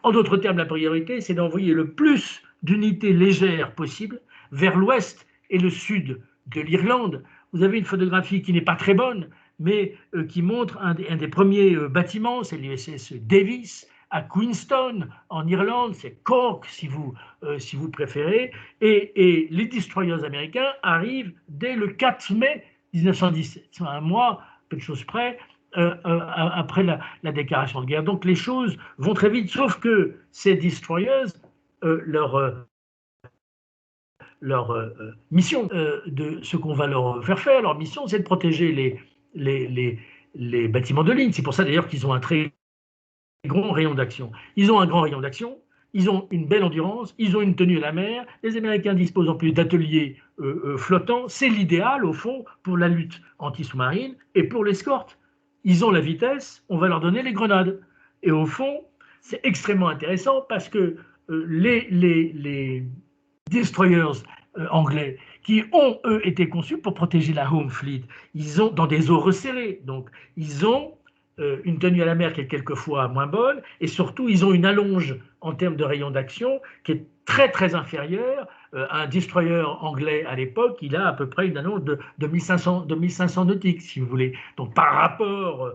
En d'autres termes, la priorité, c'est d'envoyer le plus d'unités légères possibles vers l'ouest et le sud de l'Irlande. Vous avez une photographie qui n'est pas très bonne, mais qui montre un des premiers bâtiments, c'est l'USS Davis, à Queenstown, en Irlande, c'est Cork si vous préférez, et les destroyers américains arrivent dès le 4 mai 1917, c'est un mois, peu de choses près, après la déclaration de guerre. Donc les choses vont très vite, sauf que ces destroyers, leur mission, de ce qu'on va leur faire, leur mission, c'est de protéger les bâtiments de ligne. C'est pour ça d'ailleurs qu'ils ont un très grand rayon d'action. Ils ont un grand rayon d'action, ils ont une belle endurance, ils ont une tenue à la mer. Les Américains disposent en plus d'ateliers flottants. C'est l'idéal, au fond, pour la lutte anti-sous-marine et pour l'escorte. Ils ont la vitesse, on va leur donner les grenades. Et au fond, c'est extrêmement intéressant parce que les destroyers anglais qui ont, eux, été conçus pour protéger la Home Fleet, ils ont, dans des eaux resserrées, donc ils ont une tenue à la mer qui est quelquefois moins bonne, et surtout, ils ont une allonge en termes de rayon d'action qui est très, très inférieure. Un destroyer anglais à l'époque, il a à peu près une allonge de 1500 nautiques, si vous voulez. Donc, par rapport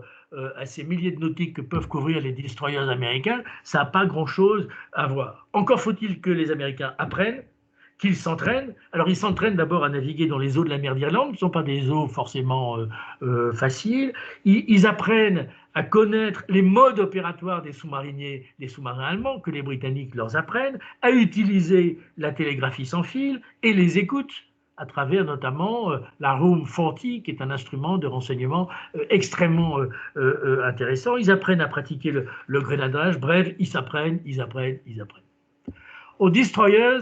à ces milliers de nautiques que peuvent couvrir les destroyers américains, ça n'a pas grand-chose à voir. Encore faut-il que les Américains apprennent, qu'ils s'entraînent. Alors, ils s'entraînent d'abord à naviguer dans les eaux de la mer d'Irlande, qui ne sont pas des eaux forcément faciles. Ils apprennent à connaître les modes opératoires des sous-mariniers, des sous-marins allemands, que les Britanniques leur apprennent, à utiliser la télégraphie sans fil et les écoutes à travers notamment la Room 40, qui est un instrument de renseignement extrêmement intéressant. Ils apprennent à pratiquer le grenadage. Bref, ils apprennent. Aux destroyers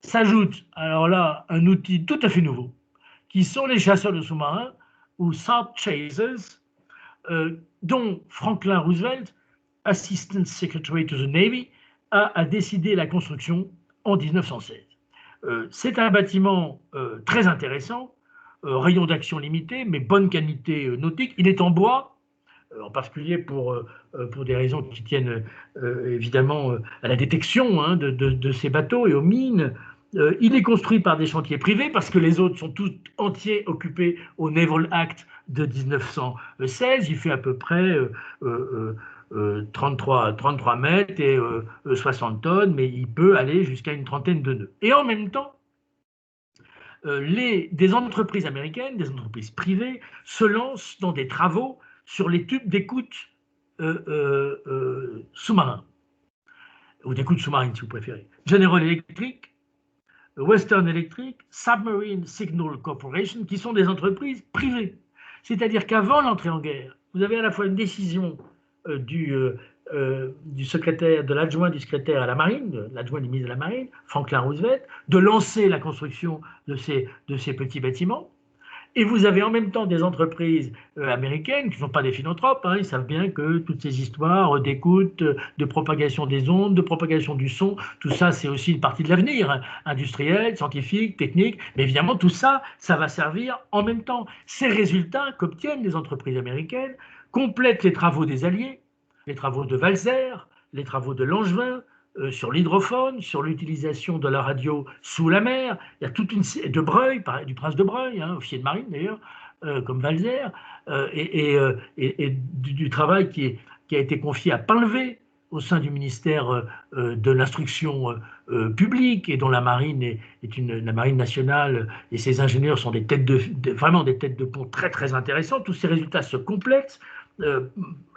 s'ajoute alors là un outil tout à fait nouveau, qui sont les chasseurs de sous-marins, ou Sub Chasers, dont Franklin Roosevelt, Assistant Secretary to the Navy, a décidé la construction en 1916. C'est un bâtiment très intéressant, rayon d'action limité, mais bonne qualité nautique. Il est en bois, en particulier pour des raisons qui tiennent évidemment à la détection hein, de ces bateaux et aux mines. Il est construit par des chantiers privés parce que les autres sont tous entiers occupés au Naval Act de 1916. Il fait à peu près 33 mètres et 60 tonnes, mais il peut aller jusqu'à une trentaine de nœuds. Et en même temps, des entreprises américaines, des entreprises privées, se lancent dans des travaux sur les tubes d'écoute sous-marins, ou d'écoute sous-marine si vous préférez. General Electric, Western Electric, Submarine Signal Corporation, qui sont des entreprises privées. C'est-à-dire qu'avant l'entrée en guerre, vous avez à la fois une décision du de l'adjoint du secrétaire à la marine, l'adjoint du ministre de la marine, Franklin Roosevelt, de lancer la construction de ces petits bâtiments. Et vous avez en même temps des entreprises américaines qui ne sont pas des philanthropes, hein, ils savent bien que toutes ces histoires d'écoute, de propagation des ondes, de propagation du son, tout ça c'est aussi une partie de l'avenir, hein, industriel, scientifique, technique, mais évidemment tout ça, ça va servir en même temps. Ces résultats qu'obtiennent les entreprises américaines complètent les travaux des Alliés, les travaux de Walser, les travaux de Langevin, sur l'hydrophone, sur l'utilisation de la radio sous la mer. Il y a toute une de Breuil, du prince de Breuil, hein, officier de marine d'ailleurs, comme Walser, et du travail qui a été confié à Painlevé au sein du ministère de l'instruction publique, et dont la marine la marine nationale et ses ingénieurs sont vraiment des têtes de pont très très intéressantes. Tous ces résultats se complètent.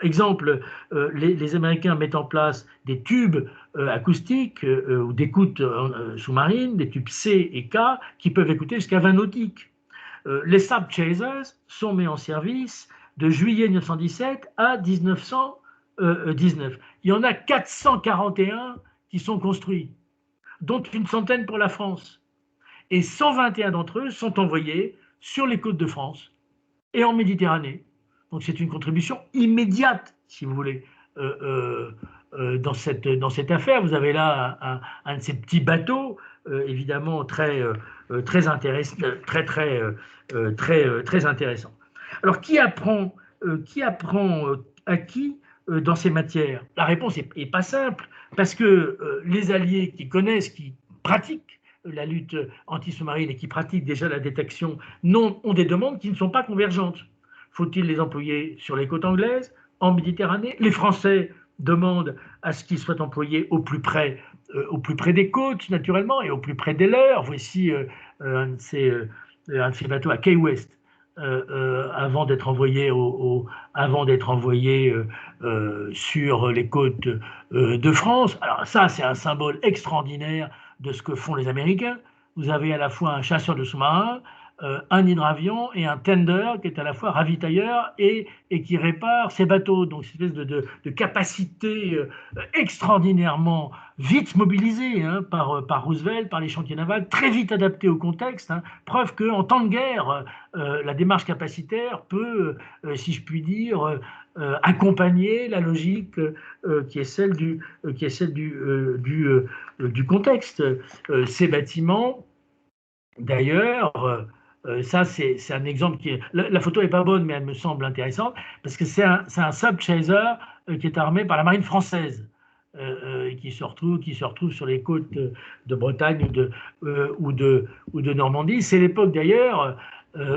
Exemple, les Américains mettent en place des tubes acoustiques ou d'écoute sous-marine, des tubes C et K qui peuvent écouter jusqu'à 20 nautiques. Les Sub Chasers sont mis en service de juillet 1917 à 1919. Il y en a 441 qui sont construits, dont une centaine pour la France. Et 121 d'entre eux sont envoyés sur les côtes de France et en Méditerranée. Donc c'est une contribution immédiate, si vous voulez, dans cette affaire. Vous avez là un de ces petits bateaux, évidemment très intéressant, très intéressant. Alors qui apprend à qui dans ces matières? La réponse est pas simple, parce que les alliés qui connaissent, qui pratiquent la lutte anti-sous-marine et qui pratiquent déjà la détection ont des demandes qui ne sont pas convergentes. Faut-il les employer sur les côtes anglaises, en Méditerranée? Les Français demandent à ce qu'ils soient employés au plus près des côtes, naturellement, et au plus près des leurs. Voici un de ces bateaux à Key West, avant d'être envoyé sur les côtes de France. Alors ça, c'est un symbole extraordinaire de ce que font les Américains. Vous avez à la fois un chasseur de sous-marins, un hydravion et un tender qui est à la fois ravitailleur et qui répare ces bateaux. Donc, c'est une espèce de capacité extraordinairement vite mobilisée, hein, par Roosevelt, par les chantiers navals, très vite adaptée au contexte. Hein. Preuve qu'en temps de guerre, la démarche capacitaire peut, si je puis dire, accompagner la logique qui est celle du contexte. Ces bâtiments, d'ailleurs, ça, c'est un exemple qui est. La photo n'est pas bonne, mais elle me semble intéressante, parce que c'est un Sub Chaser qui est armé par la marine française, qui se retrouve sur les côtes de Bretagne ou de Normandie. C'est l'époque d'ailleurs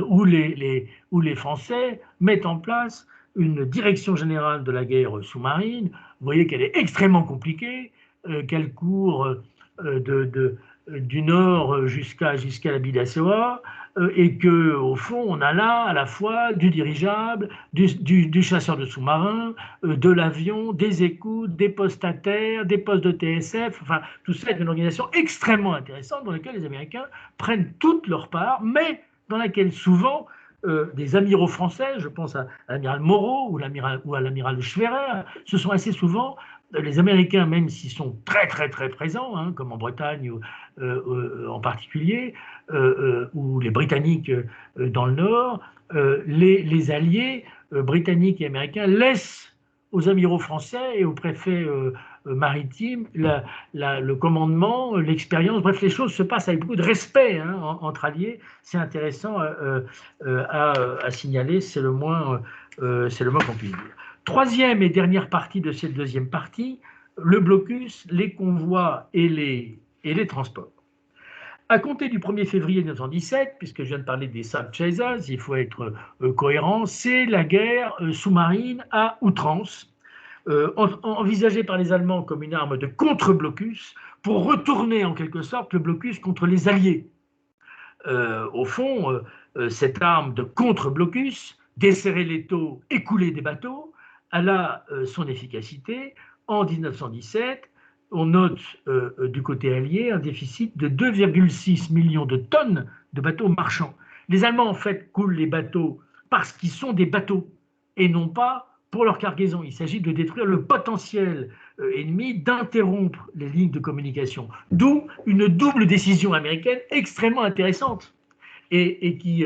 où les Français mettent en place une direction générale de la guerre sous-marine. Vous voyez qu'elle est extrêmement compliquée, qu'elle court du nord jusqu'à la baie d'Assoa, et que au fond on a là à la fois du dirigeable, du chasseur de sous-marins, de l'avion, des écoutes, des postes à terre, des postes de TSF, enfin tout ça est une organisation extrêmement intéressante dans laquelle les Américains prennent toute leur part, mais dans laquelle souvent des amiraux français, je pense à l'amiral Moreau ou à l'amiral Schwerer, ce sont assez souvent les Américains, même s'ils sont très très très présents, hein, comme en Bretagne en particulier, ou les Britanniques dans le Nord, les alliés britanniques et américains laissent aux amiraux français et aux préfets maritimes le commandement, l'expérience. Bref, les choses se passent avec beaucoup de respect, hein, entre alliés. C'est intéressant à signaler, c'est le moins qu'on puisse dire. Troisième et dernière partie de cette deuxième partie, le blocus, les convois et les transports. À compter du 1er février 1917, puisque je viens de parler des Sub Chasers, il faut être cohérent, c'est la guerre sous-marine à outrance, envisagée par les Allemands comme une arme de contre-blocus pour retourner en quelque sorte le blocus contre les Alliés. Au fond, cette arme de contre-blocus, desserrer les taux, écouler des bateaux, elle a son efficacité. En 1917, on note du côté allié un déficit de 2,6 millions de tonnes de bateaux marchands. Les Allemands, en fait, coulent les bateaux parce qu'ils sont des bateaux et non pas pour leur cargaison. Il s'agit de détruire le potentiel ennemi, d'interrompre les lignes de communication. D'où une double décision américaine extrêmement intéressante et qui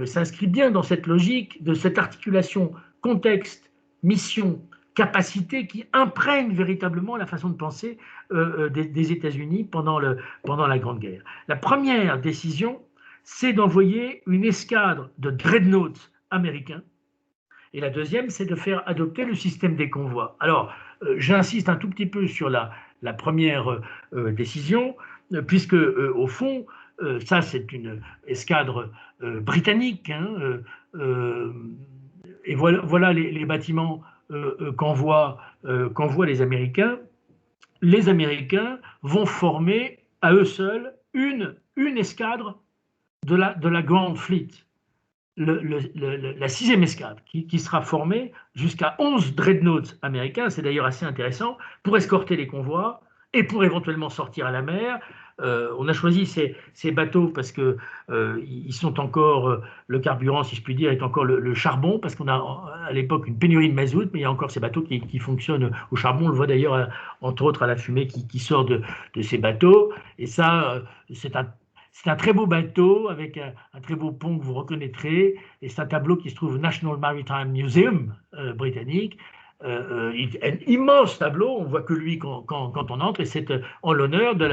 s'inscrit bien dans cette logique de cette articulation contexte, mission, capacité qui imprègne véritablement la façon de penser des États-Unis pendant la Grande Guerre. La première décision, c'est d'envoyer une escadre de dreadnoughts américains. Et la deuxième, c'est de faire adopter le système des convois. Alors, j'insiste un tout petit peu sur la première décision, puisque, au fond, ça, c'est une escadre britannique, hein, et voilà les bâtiments qu'envoient les Américains. Les Américains vont former à eux seuls une escadre de la Grand Fleet. La sixième escadre qui sera formée jusqu'à 11 dreadnoughts américains, c'est d'ailleurs assez intéressant, pour escorter les convois et pour éventuellement sortir à la mer. On a choisi ces bateaux parce que ils sont encore, le carburant, si je puis dire, est encore le charbon, parce qu'on a à l'époque une pénurie de mazout, mais il y a encore ces bateaux qui fonctionnent au charbon. On le voit d'ailleurs, entre autres, à la fumée qui sort de ces bateaux. Et ça, c'est un très beau bateau avec un très beau pont que vous reconnaîtrez. Et c'est un tableau qui se trouve au National Maritime Museum britannique. Un immense tableau, on ne voit que lui quand on entre, et c'est en l'honneur de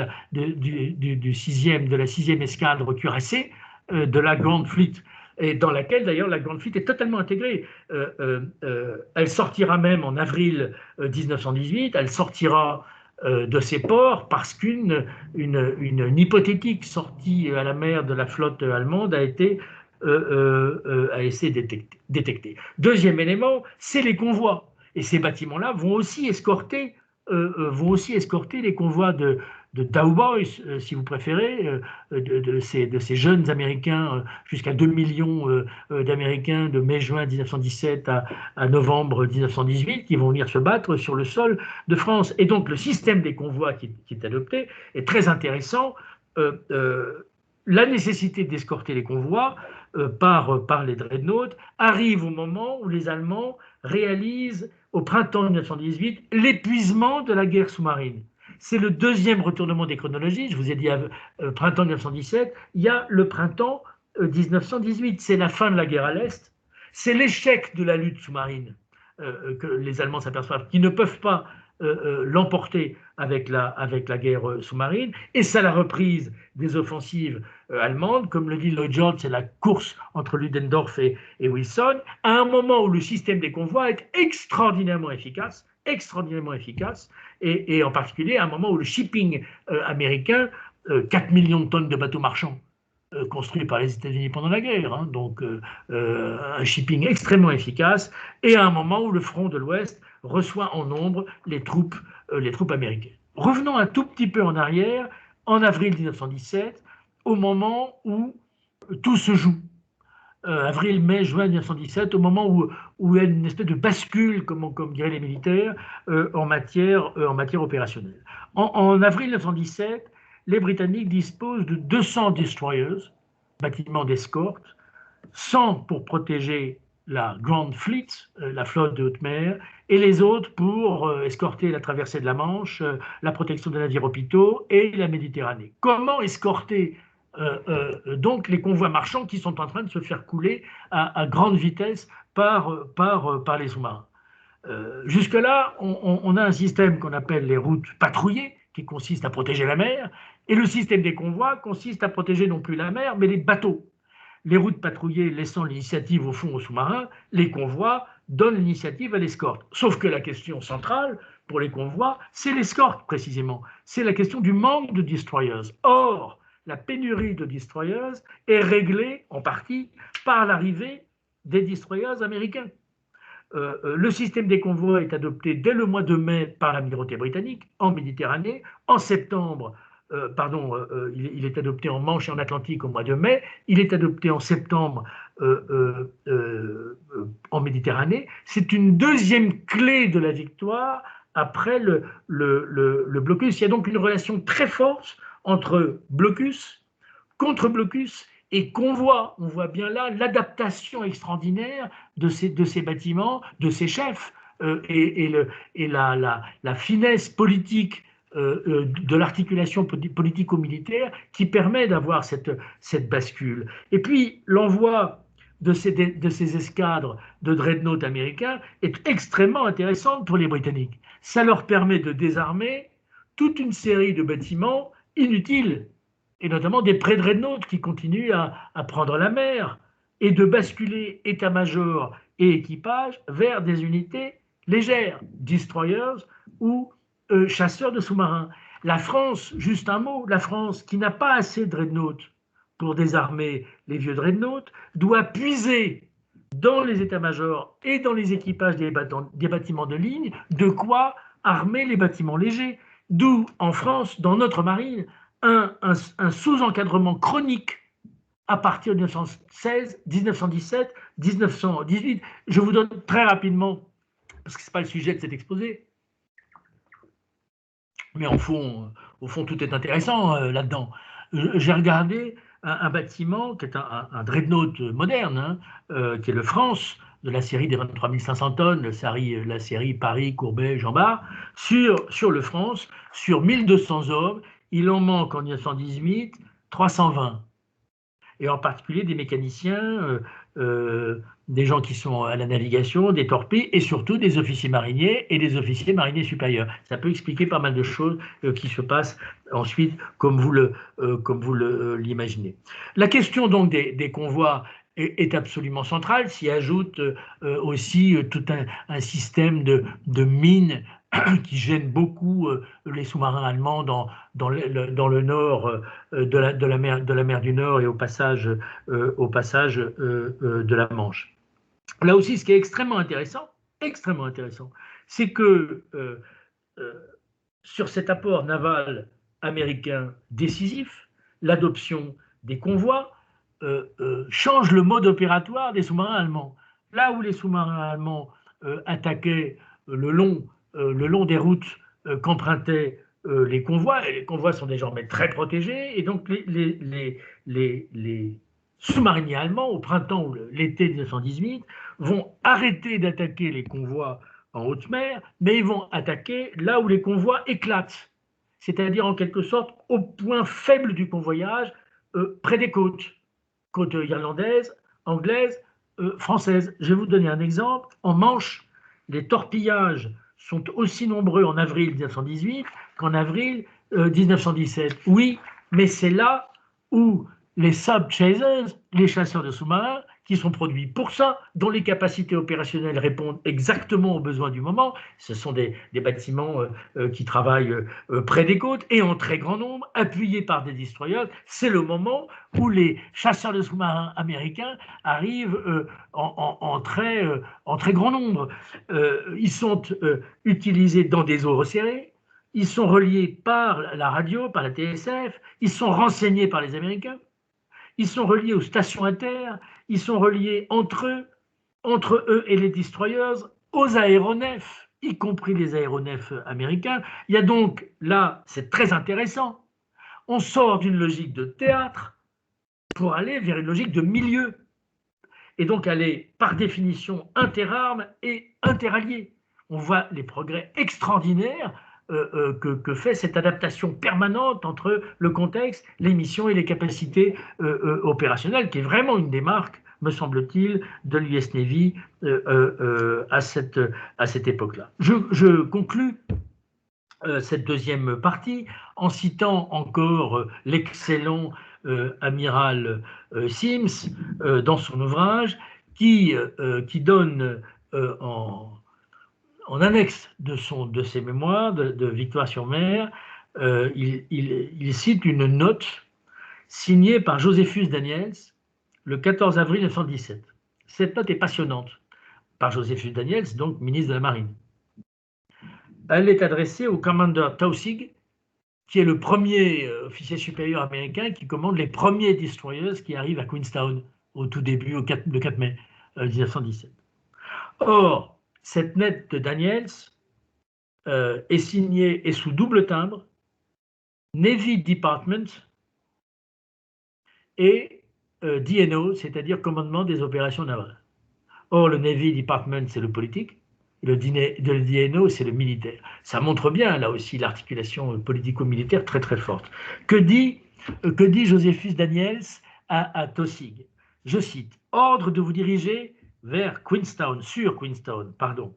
la sixième escadre cuirassée de la Grand Fleet, et dans laquelle d'ailleurs la Grand Fleet est totalement intégrée. Elle sortira même en avril 1918, elle sortira de ces ports parce qu'une hypothétique sortie à la mer de la flotte allemande a été détectée. Deuxième élément, c'est les convois. Et ces bâtiments-là vont aussi escorter les convois de cowboys, si vous préférez, de ces jeunes Américains, jusqu'à 2 millions d'Américains de mai-juin 1917 à novembre 1918, qui vont venir se battre sur le sol de France. Et donc le système des convois qui est adopté est très intéressant. La nécessité d'escorter les convois par les dreadnoughts arrive au moment où les Allemands réalisent au printemps 1918 l'épuisement de la guerre sous-marine. C'est le deuxième retournement des chronologies. Je vous ai dit printemps 1917, il y a le printemps 1918. C'est la fin de la guerre à l'Est, c'est l'échec de la lutte sous-marine que les Allemands s'aperçoivent qu'ils ne peuvent pas l'emporter avec la guerre sous-marine, et c'est la reprise des offensives allemandes. Comme le dit Lloyd George, c'est la course entre Ludendorff et Wilson, à un moment où le système des convois est extraordinairement efficace, et en particulier à un moment où le shipping américain, 4 millions de tonnes de bateaux marchands construits par les États-Unis pendant la guerre, hein, donc un shipping extrêmement efficace, et à un moment où le front de l'Ouest reçoit en nombre les troupes américaines. Revenons un tout petit peu en arrière, en avril 1917, au moment où tout se joue. Avril, mai, juin 1917, au moment où il y a une espèce de bascule, comme diraient les militaires, en matière opérationnelle. En avril 1917, les Britanniques disposent de 200 destroyers, bâtiments d'escorte, 100 pour protéger la Grand Fleet, la flotte de haute mer, et les autres pour escorter la traversée de la Manche, la protection des navires hôpitaux et la Méditerranée. Comment escorter donc les convois marchands qui sont en train de se faire couler à grande vitesse par les sous-marins? Jusque-là, on a un système qu'on appelle les routes patrouillées, qui consiste à protéger la mer, et le système des convois consiste à protéger non plus la mer, mais les bateaux. Les routes patrouillées laissant l'initiative au fond aux sous-marins, les convois donnent l'initiative à l'escorte. Sauf que la question centrale pour les convois, c'est l'escorte précisément. C'est la question du manque de destroyers. Or, la pénurie de destroyers est réglée en partie par l'arrivée des destroyers américains. Le système des convois est adopté dès le mois de mai par l'amirauté britannique en Méditerranée. En septembre, il est adopté en Manche et en Atlantique au mois de mai. Il est adopté en septembre en Méditerranée. C'est une deuxième clé de la victoire après le blocus. Il y a donc une relation très forte entre blocus, contre-blocus et convois. On voit bien là l'adaptation extraordinaire de ces bâtiments, de ces chefs, et la finesse politique de l'articulation politico-militaire qui permet d'avoir cette bascule. Et puis l'envoi de ces escadres de dreadnoughts américains est extrêmement intéressante pour les Britanniques. Ça leur permet de désarmer toute une série de bâtiments inutiles, et notamment des pré-dreadnoughts qui continuent à prendre la mer, et de basculer état-major et équipage vers des unités légères, destroyers ou chasseurs de sous-marins. La France, juste un mot, la France qui n'a pas assez de dreadnoughts pour désarmer les vieux dreadnoughts, doit puiser dans les états-majors et dans les équipages des bâtiments de ligne de quoi armer les bâtiments légers. D'où, en France, dans notre marine, un sous-encadrement chronique à partir de 1916, 1917, 1918. Je vous donne très rapidement, parce que ce n'est pas le sujet de cet exposé, mais au fond, tout est intéressant là-dedans. J'ai regardé un bâtiment qui est un dreadnought moderne, qui est le France, de la série des 23 500 tonnes, la série Paris, Courbet, Jean Bart, sur le France, sur 1200 hommes, il en manque en 1918 320. Et en particulier des mécaniciens, des gens qui sont à la navigation, des torpilles, et surtout des officiers mariniers et des officiers mariniers supérieurs. Ça peut expliquer pas mal de choses qui se passent ensuite, comme vous l'imaginez. La question donc des convois est absolument centrale. S'y ajoute aussi tout un système de mines qui gêne beaucoup les sous-marins allemands dans le nord de la mer du Nord et au passage de la Manche. Là aussi, ce qui est extrêmement intéressant, c'est que sur cet apport naval américain décisif, l'adoption des convois change le mode opératoire des sous-marins allemands. Là où les sous-marins allemands attaquaient le long des routes qu'empruntaient les convois, et les convois sont désormais très protégés, et donc les sous-mariniers allemands, au printemps ou l'été 1918, vont arrêter d'attaquer les convois en haute mer, mais ils vont attaquer là où les convois éclatent, c'est-à-dire en quelque sorte au point faible du convoyage, près des côtes irlandaises, anglaises, françaises. Je vais vous donner un exemple. En Manche, les torpillages sont aussi nombreux en avril 1918 qu'en avril 1917. Oui, mais c'est là où les sub-chasers, les chasseurs de sous-marins, qui sont produits pour ça, dont les capacités opérationnelles répondent exactement aux besoins du moment. Ce sont des bâtiments qui travaillent près des côtes et en très grand nombre, appuyés par des destroyers. C'est le moment où les chasseurs de sous-marins américains arrivent en très grand nombre. Ils sont utilisés dans des eaux resserrées. Ils sont reliés par la radio, par la TSF. Ils sont renseignés par les Américains. Ils sont reliés aux stations inter, ils sont reliés entre eux et les destroyers, aux aéronefs, y compris les aéronefs américains. Il y a donc, là, c'est très intéressant, on sort d'une logique de théâtre pour aller vers une logique de milieu, et donc aller, par définition, interarmes et interalliés. On voit les progrès extraordinaires que fait cette adaptation permanente entre le contexte, les missions et les capacités opérationnelles, qui est vraiment une des marques, me semble-t-il, de l'US Navy à cette époque-là. Je conclus cette deuxième partie en citant encore l'excellent amiral Sims dans son ouvrage qui donne en annexe de ses mémoires de Victoire sur mer, il cite une note signée par Josephus Daniels le 14 avril 1917. Cette note est passionnante, par Josephus Daniels, donc ministre de la Marine. Elle est adressée au commandeur Taussig, qui est le premier officier supérieur américain qui commande les premiers destroyers qui arrivent à Queenstown au tout début, le 4 mai 1917. Or, cette lettre de Daniels est signée et sous double timbre, Navy Department et DNO, c'est-à-dire commandement des opérations navales. Or, le Navy Department, c'est le politique, et le DNO, c'est le militaire. Ça montre bien, là aussi, l'articulation politico-militaire très très forte. Que dit Josephus Daniels à Taussig? Je cite, « Ordre de vous diriger vers Queenstown, sur Queenstown, pardon,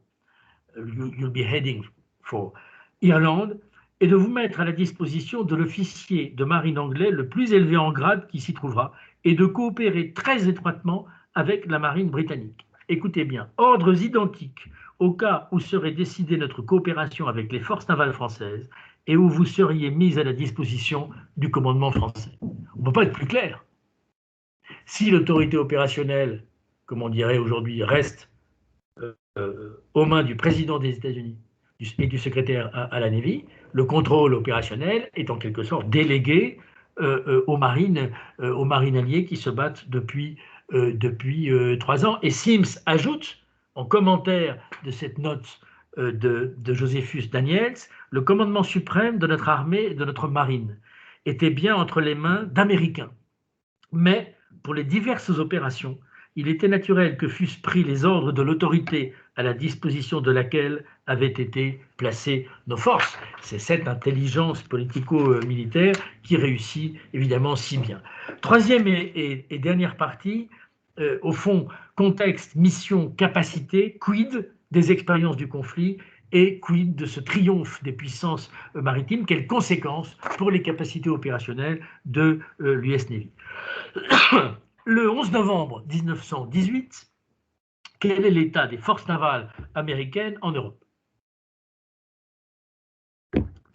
you'll be heading for Irlande, et de vous mettre à la disposition de l'officier de marine anglais le plus élevé en grade qui s'y trouvera, et de coopérer très étroitement avec la marine britannique. Écoutez bien, ordres identiques au cas où serait décidée notre coopération avec les forces navales françaises et où vous seriez mis à la disposition du commandement français. » On ne peut pas être plus clair. Si l'autorité opérationnelle, comme on dirait aujourd'hui, reste aux mains du président des États-Unis et du secrétaire à la Navy, le contrôle opérationnel est en quelque sorte délégué aux marines alliées qui se battent depuis 3 ans. Et Sims ajoute, en commentaire de cette note de Josephus Daniels, le commandement suprême de notre armée et de notre marine était bien entre les mains d'Américains. Mais pour les diverses opérations, il était naturel que fussent pris les ordres de l'autorité à la disposition de laquelle avaient été placées nos forces. C'est cette intelligence politico-militaire qui réussit évidemment si bien. Troisième et dernière partie, au fond, contexte, mission, capacité, quid des expériences du conflit et quid de ce triomphe des puissances maritimes, quelles conséquences pour les capacités opérationnelles de l'US Navy. Le 11 novembre 1918, quel est l'état des forces navales américaines en Europe?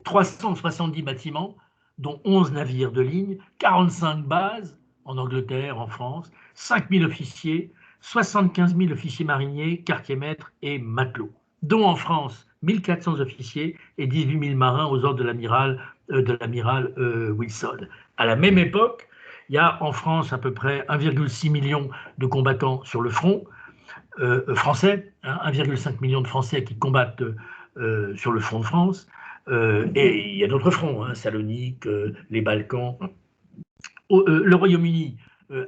370 bâtiments, dont 11 navires de ligne, 45 bases en Angleterre, en France, 5000 officiers, 75 000 officiers mariniers, quartiers-maîtres et matelots, dont en France 1400 officiers et 18 000 marins aux ordres de l'amiral Wilson. À la même époque, il y a en France à peu près 1,6 million de combattants sur le front français, 1,5 million de Français qui combattent sur le front de France, et il y a d'autres fronts, Salonique, les Balkans, le Royaume-Uni,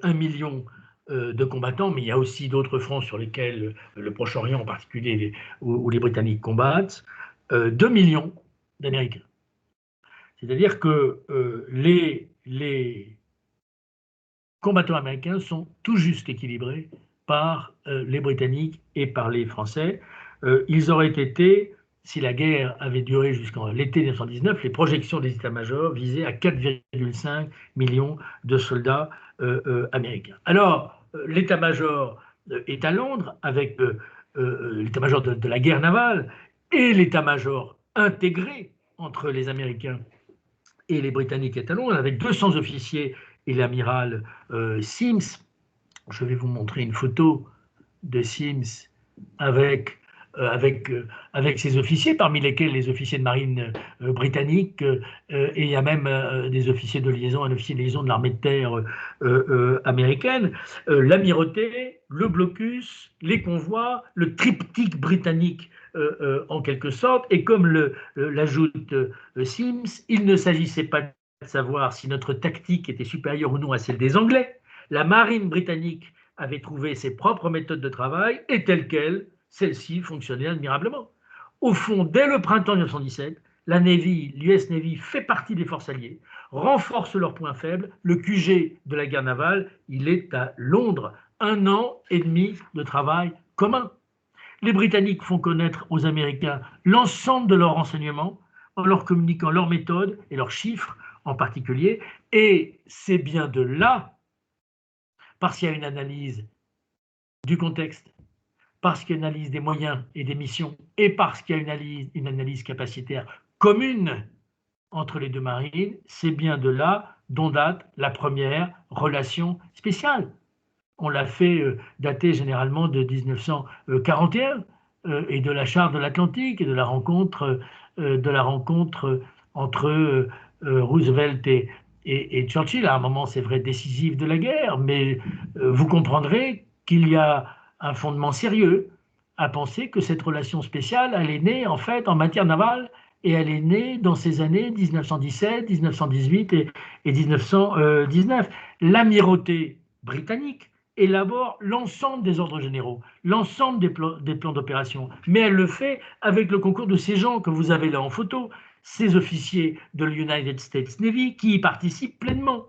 1 million de combattants, mais il y a aussi d'autres fronts sur lesquels le Proche-Orient en particulier, où les Britanniques combattent, 2 millions d'Américains. C'est-à-dire que les combattants américains sont tout juste équilibrés par les Britanniques et par les Français. Ils auraient été, si la guerre avait duré jusqu'en l'été 1919, les projections des états-majors visaient à 4,5 millions de soldats américains. Alors, l'état-major est à Londres avec l'état-major de la guerre navale et l'état-major intégré entre les Américains et les Britanniques est à Londres avec 200 officiers et l'amiral Sims. Je vais vous montrer une photo de Sims avec ses officiers, parmi lesquels les officiers de marine britanniques, et il y a même des officiers de liaison, un officier de liaison de l'armée de terre américaine, l'amirauté, le blocus, les convois, le triptyque britannique en quelque sorte, et comme l'ajoute Sims, il ne s'agissait pas de savoir si notre tactique était supérieure ou non à celle des Anglais. La marine britannique avait trouvé ses propres méthodes de travail, et telles quelles, celle-ci fonctionnait admirablement. Au fond, dès le printemps 1917, la Navy, l'US Navy fait partie des forces alliées, renforce leurs points faibles. Le QG de la guerre navale, il est à Londres. 1 an et demi de travail commun. Les Britanniques font connaître aux Américains l'ensemble de leurs renseignements en leur communiquant leurs méthodes et leurs chiffres en particulier. Et c'est bien de là, parce qu'il y a une analyse du contexte, parce qu'il y a une analyse des moyens et des missions, et parce qu'il y a une analyse capacitaire commune entre les deux marines, c'est bien de là dont date la première relation spéciale. On l'a fait dater généralement de 1941 et de la charte de l'Atlantique et de la rencontre entre Roosevelt et Churchill, à un moment c'est vrai décisif de la guerre, mais vous comprendrez qu'il y a un fondement sérieux à penser que cette relation spéciale, elle est née en fait en matière navale et elle est née dans ces années 1917, 1918 et 1919. L'amirauté britannique élabore l'ensemble des ordres généraux, l'ensemble des plans d'opération. Mais elle le fait avec le concours de ces gens que vous avez là en photo, ces officiers de l'United States Navy qui y participent pleinement.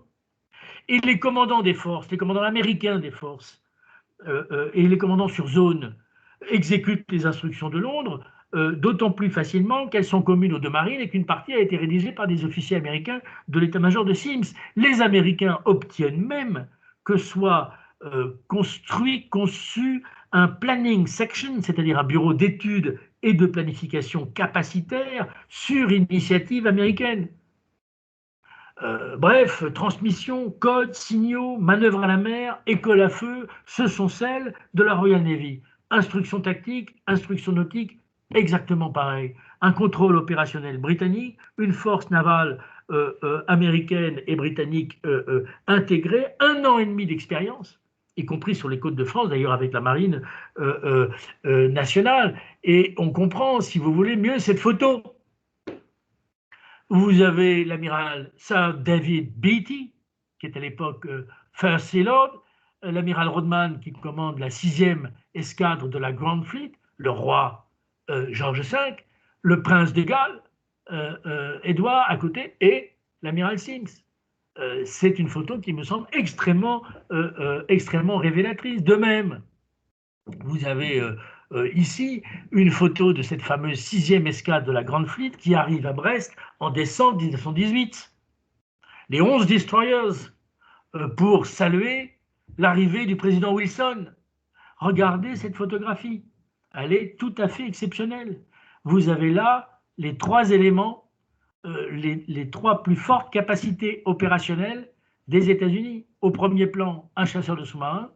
Et les commandants des forces, les commandants américains des forces et les commandants sur zone exécutent les instructions de Londres, d'autant plus facilement qu'elles sont communes aux deux marines et qu'une partie a été rédigée par des officiers américains de l'état-major de Sims. Les Américains obtiennent même que soit conçu un planning section, c'est-à-dire un bureau d'études et de planification capacitaire sur initiative américaine. Bref, transmission, code, signaux, manœuvres à la mer, école à feu, ce sont celles de la Royal Navy. Instruction tactique, instruction nautique, exactement pareil. Un contrôle opérationnel britannique, une force navale américaine et britannique intégrée, 1 an et demi d'expérience, y compris sur les côtes de France, d'ailleurs avec la marine nationale. Et on comprend, si vous voulez, mieux cette photo. Vous avez l'amiral Sir David Beatty, qui est à l'époque First Sea Lord, l'amiral Rodman qui commande la 6e escadre de la Grand Fleet, le roi George V, le prince de Galles, Édouard à côté, et l'amiral Sims. C'est une photo qui me semble extrêmement révélatrice. De même, vous avez ici une photo de cette fameuse 6e escadre de la Grande Fleet qui arrive à Brest en décembre 1918. Les 11 destroyers pour saluer l'arrivée du président Wilson. Regardez cette photographie. Elle est tout à fait exceptionnelle. Vous avez là les 3 éléments, les 3 plus fortes capacités opérationnelles des États-Unis. Au premier plan, un chasseur de sous-marins.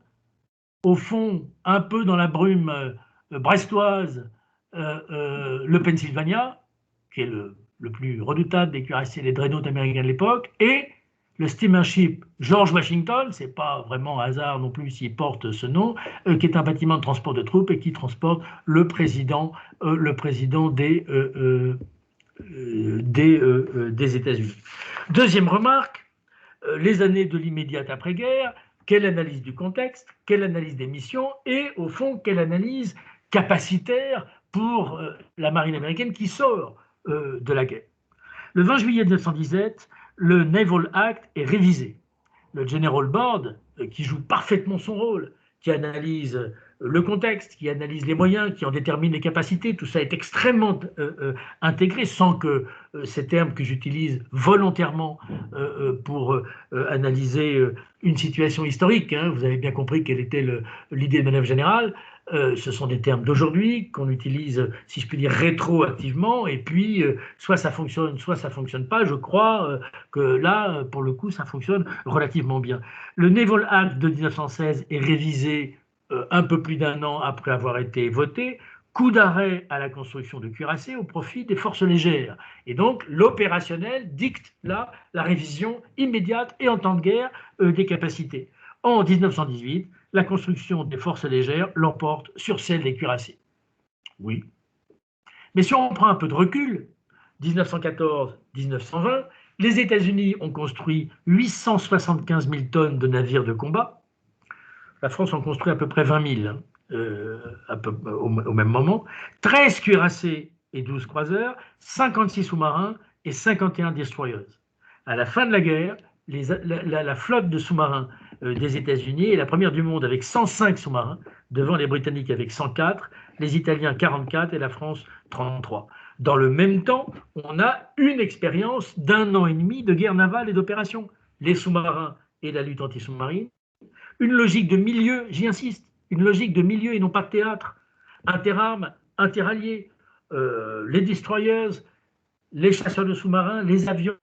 Au fond, un peu dans la brume brestoise, le Pennsylvania, qui est le plus redoutable des cuirassiers, les dreadnoughts américains de l'époque, et le steamship George Washington, c'est pas vraiment un hasard non plus s'il porte ce nom, qui est un bâtiment de transport de troupes et qui transporte le président des États-Unis. Deuxième remarque, les années de l'immédiate après-guerre, quelle analyse du contexte, quelle analyse des missions et, au fond, quelle analyse capacitaire pour la marine américaine qui sort de la guerre. Le 20 juillet 1917, le Naval Act est révisé. Le General Board, qui joue parfaitement son rôle, qui analyse le contexte, qui analyse les moyens, qui en détermine les capacités, tout ça est extrêmement intégré sans que ces termes que j'utilise volontairement pour analyser une situation historique, hein, vous avez bien compris quelle était l'idée de manœuvre générale, ce sont des termes d'aujourd'hui qu'on utilise, si je puis dire, rétroactivement, et puis soit ça fonctionne pas. Je crois que là, pour le coup, ça fonctionne relativement bien. Le Naval Act de 1916 est révisé un peu plus d'1 an après avoir été voté. Coup d'arrêt à la construction de cuirassés au profit des forces légères. Et donc, l'opérationnel dicte là la révision immédiate et en temps de guerre des capacités. En 1918, la construction des forces légères l'emporte sur celle des cuirassés. Oui. Mais si on prend un peu de recul, 1914-1920, les États-Unis ont construit 875 000 tonnes de navires de combat. La France en construit à peu près 20 000 au même moment. 13 cuirassés et 12 croiseurs, 56 sous-marins et 51 destroyers. À la fin de la guerre, la flotte de sous-marins des États-Unis est la première du monde avec 105 sous-marins, devant les Britanniques avec 104, les Italiens 44 et la France 33. Dans le même temps, on a une expérience d'1 an et demi de guerre navale et d'opération. Les sous-marins et la lutte anti-sous-marine. Une logique de milieu, j'y insiste, une logique de milieu et non pas de théâtre. Interarmes, interalliés, les destroyers, les chasseurs de sous-marins, les avions,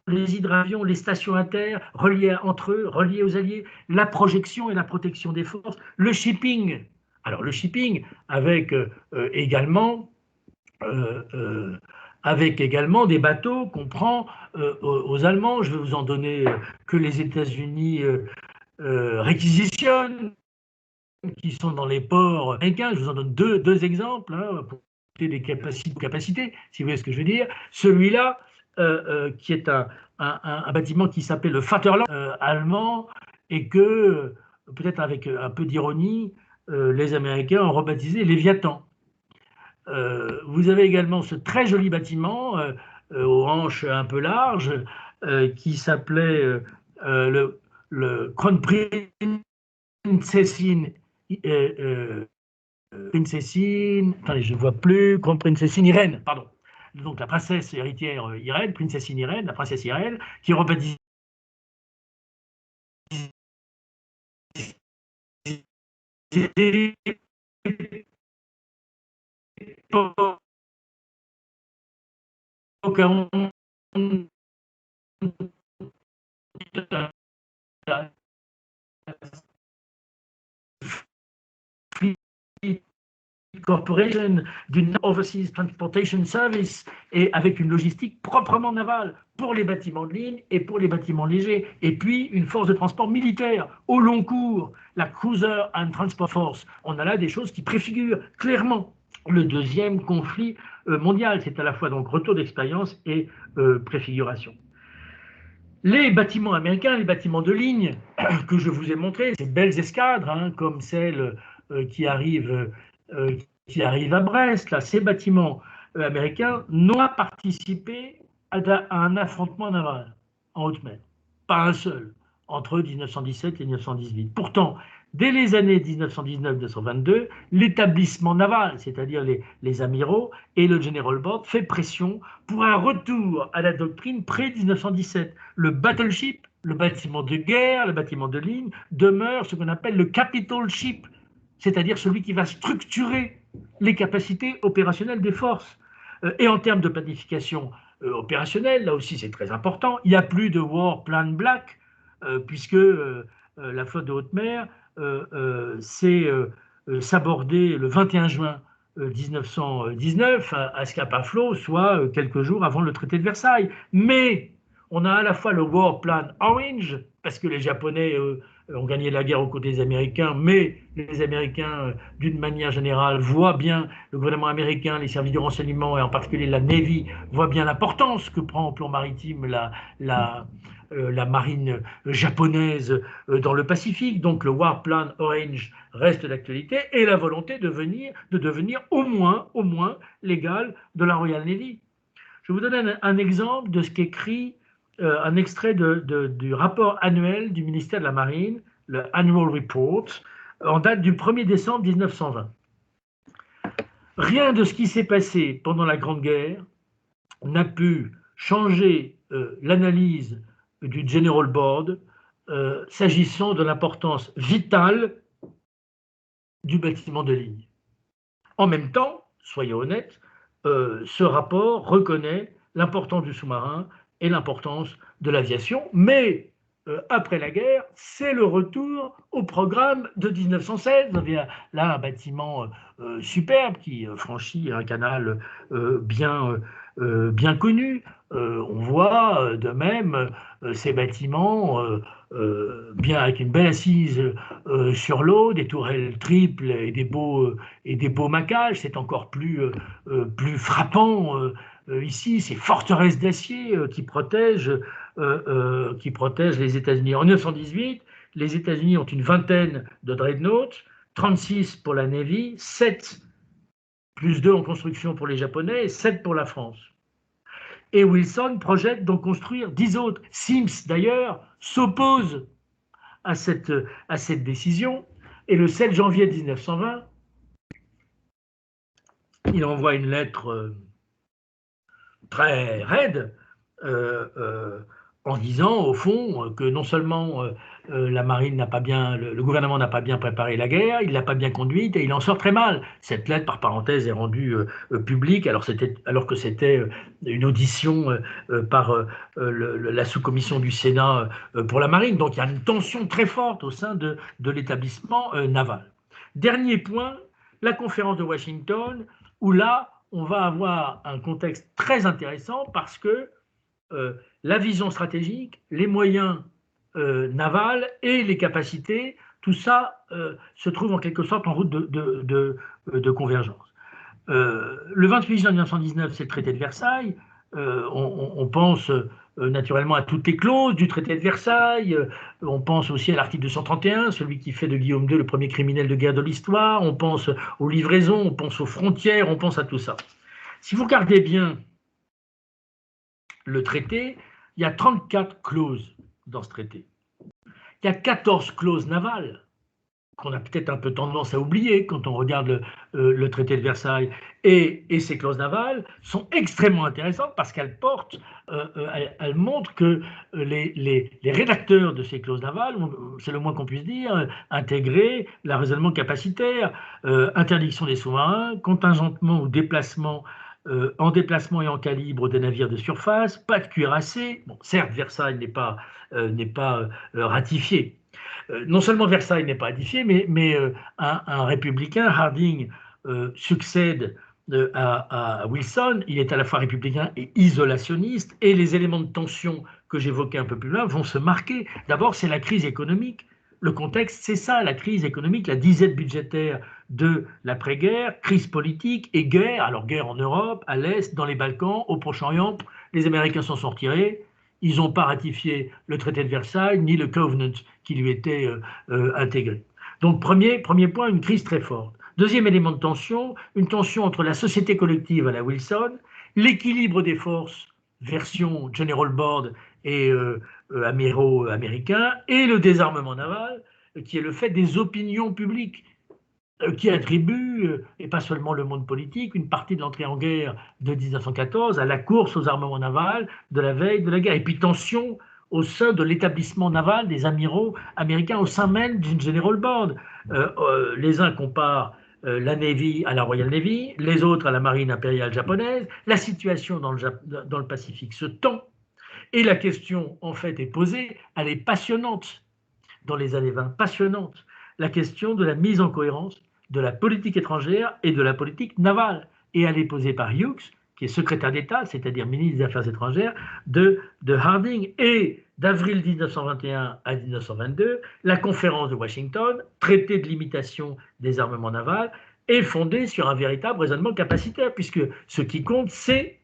les hydravions, les stations inter, reliés entre eux, reliés aux alliés, la projection et la protection des forces, le shipping. Alors le shipping avec également des bateaux qu'on prend aux Allemands. Je vais vous en donner que les États-Unis réquisitionnent, qui sont dans les ports américains. Je vous en donne deux exemples hein, pour des capacités, si vous voyez ce que je veux dire. Celui-là, qui est un bâtiment qui s'appelle le Vaterland allemand et que, peut-être avec un peu d'ironie, les Américains ont rebaptisé Léviathan. Vous avez également ce très joli bâtiment aux hanches un peu larges qui s'appelait le Crown Princessin attendez, je ne vois plus, Crown Princessin Irène, pardon. Donc la princesse héritière Irène, Princessin Irène, la princesse Irène, qui est rebaptisée Pocahontas Corporation d'une Overseas Transportation Service et avec une logistique proprement navale pour les bâtiments de ligne et pour les bâtiments légers. Et puis une force de transport militaire au long cours, la Cruiser and Transport Force. On a là des choses qui préfigurent clairement le deuxième conflit mondial. C'est à la fois donc retour d'expérience et préfiguration. Les bâtiments américains, les bâtiments de ligne que je vous ai montrés, ces belles escadres, hein, comme celle qui arrive à Brest, là, ces bâtiments américains n'ont pas participé à un affrontement naval en haute mer. Pas un seul, entre 1917 et 1918. Pourtant, dès les années 1919-1922, l'établissement naval, c'est-à-dire les amiraux et le General Board, fait pression pour un retour à la doctrine pré-1917. Le battleship, le bâtiment de guerre, le bâtiment de ligne, demeure ce qu'on appelle le capital ship, c'est-à-dire celui qui va structurer les capacités opérationnelles des forces. Et en termes de planification opérationnelle, là aussi c'est très important, il n'y a plus de War Plan Black, puisque la flotte de haute mer s'est sabordée le 21 juin 1919 à Scapa-Flow, soit quelques jours avant le traité de Versailles. Mais on a à la fois le War Plan Orange, parce que les Japonais ont gagné la guerre aux côtés des Américains, mais les Américains, d'une manière générale, voient bien, le gouvernement américain, les services de renseignement, et en particulier la Navy, voient bien l'importance que prend au plan maritime la marine japonaise dans le Pacifique. Donc le War Plan Orange reste d'actualité, et la volonté de devenir au moins l'égal de la Royal Navy. Je vous donne un exemple de ce qu'écrit un extrait du rapport annuel du ministère de la Marine, le Annual Report, en date du 1er décembre 1920. Rien de ce qui s'est passé pendant la Grande Guerre n'a pu changer l'analyse du General Board s'agissant de l'importance vitale du bâtiment de ligne. En même temps, soyons honnêtes, ce rapport reconnaît l'importance du sous-marin et l'importance de l'aviation, mais après la guerre, c'est le retour au programme de 1916. Vous avez là un bâtiment superbe qui franchit un canal bien connu. On voit de même ces bâtiments bien avec une belle assise sur l'eau, des tourelles triples et des beaux maquages. C'est encore plus frappant ici, ces forteresses d'acier qui protègent les États-Unis. En 1918, les États-Unis ont une vingtaine de dreadnoughts, 36 pour la Navy, 7 plus 2 en construction pour les Japonais et 7 pour la France. Et Wilson projette d'en construire 10 autres. Sims, d'ailleurs, s'oppose à cette décision. Et le 7 janvier 1920, il envoie une lettre très raide en disant, au fond, que non seulement la marine n'a pas bien, le gouvernement n'a pas bien préparé la guerre, il l'a pas bien conduite et il en sort très mal. Cette lettre, par parenthèse, est rendue publique alors que c'était une audition par la sous-commission du Sénat pour la marine. Donc il y a une tension très forte au sein de l'établissement naval. Dernier point, la conférence de Washington, où là, on va avoir un contexte très intéressant parce que la vision stratégique, les moyens navals et les capacités, tout ça se trouve en quelque sorte en route de convergence. Le 28 juin 1919, c'est le traité de Versailles. On pense naturellement à toutes les clauses du traité de Versailles. On pense aussi à l'article 231, celui qui fait de Guillaume II le premier criminel de guerre de l'histoire. On pense aux livraisons, on pense aux frontières, on pense à tout ça. Si vous regardez bien le traité, il y a 34 clauses dans ce traité. Il y a 14 clauses navales qu'on a peut-être un peu tendance à oublier quand on regarde le traité de Versailles. Et ces clauses navales sont extrêmement intéressantes parce qu'elles elles montrent que les rédacteurs de ces clauses navales, c'est le moins qu'on puisse dire, intégré l'arraisonnement capacitaire, interdiction des sous-marins, contingentement ou déplacement en déplacement et en calibre des navires de surface, pas de cuirassés. Bon, certes, Versailles n'est pas ratifié. Non seulement Versailles n'est pas ratifié, mais un républicain, Harding, succède à Wilson. Il est à la fois républicain et isolationniste, et les éléments de tension que j'évoquais un peu plus loin vont se marquer. D'abord, c'est la crise économique. Le contexte, c'est ça, la crise économique, la disette budgétaire de l'après-guerre, crise politique et guerre. Alors guerre en Europe, à l'Est, dans les Balkans, au Proche-Orient. Les Américains s'en sont retirés. Ils n'ont pas ratifié le traité de Versailles ni le Covenant qui lui était intégré. Donc premier point, une crise très forte. Deuxième élément de tension, une tension entre la société collective à la Wilson, l'équilibre des forces, version General Board et amiraux américains, et le désarmement naval, qui est le fait des opinions publiques qui attribue, et pas seulement le monde politique, une partie de l'entrée en guerre de 1914 à la course aux armements navals de la veille de la guerre. Et puis tension au sein de l'établissement naval des amiraux américains, au sein même d'une General Board. Les uns comparent la Navy à la Royal Navy, les autres à la marine impériale japonaise. La situation dans le Pacifique se tend. Et la question, en fait, est posée, elle est passionnante dans les années 20, passionnante, la question de la mise en cohérence de la politique étrangère et de la politique navale. Et elle est posée par Hughes, qui est secrétaire d'État, c'est-à-dire ministre des Affaires étrangères, de Harding. Et d'avril 1921 à 1922, la conférence de Washington, traité de limitation des armements navals, est fondée sur un véritable raisonnement capacitaire, puisque ce qui compte, c'est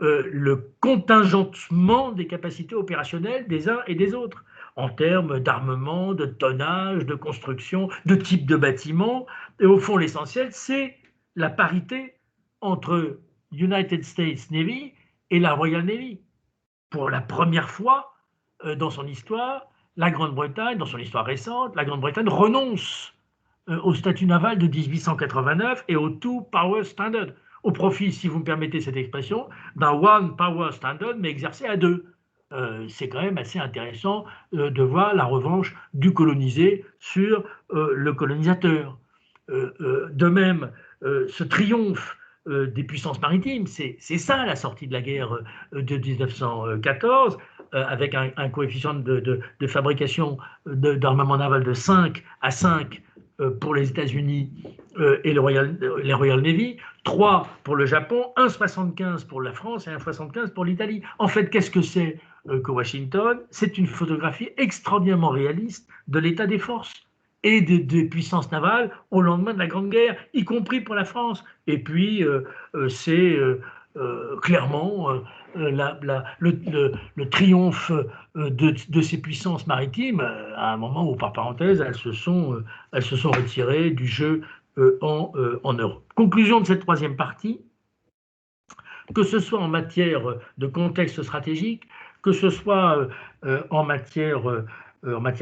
le contingentement des capacités opérationnelles des uns et des autres, en termes d'armement, de tonnage, de construction, de type de bâtiment. Et au fond, l'essentiel, c'est la parité entre United States Navy et la Royal Navy. Pour la première fois dans son histoire, la Grande-Bretagne, dans son histoire récente, la Grande-Bretagne renonce au statut naval de 1889 et au Two Power Standard, au profit, si vous me permettez cette expression, d'un One Power Standard, mais exercé à deux. C'est quand même assez intéressant de voir la revanche du colonisé sur le colonisateur. De même, ce triomphe des puissances maritimes, c'est ça la sortie de la guerre de 1914, avec un coefficient de fabrication d'armement naval de 5 à 5 pour les États-Unis et les Royal Navy, 3 pour le Japon, 1,75 pour la France et 1,75 pour l'Italie. En fait, qu'est-ce que c'est que Washington? C'est une photographie extraordinairement réaliste de l'état des forces et des puissances navales au lendemain de la Grande Guerre, y compris pour la France. Et puis, c'est clairement le triomphe de ces puissances maritimes, à un moment où, par parenthèse, elles se sont retirées du jeu en Europe. Conclusion de cette troisième partie, que ce soit en matière de contexte stratégique, que ce soit en matière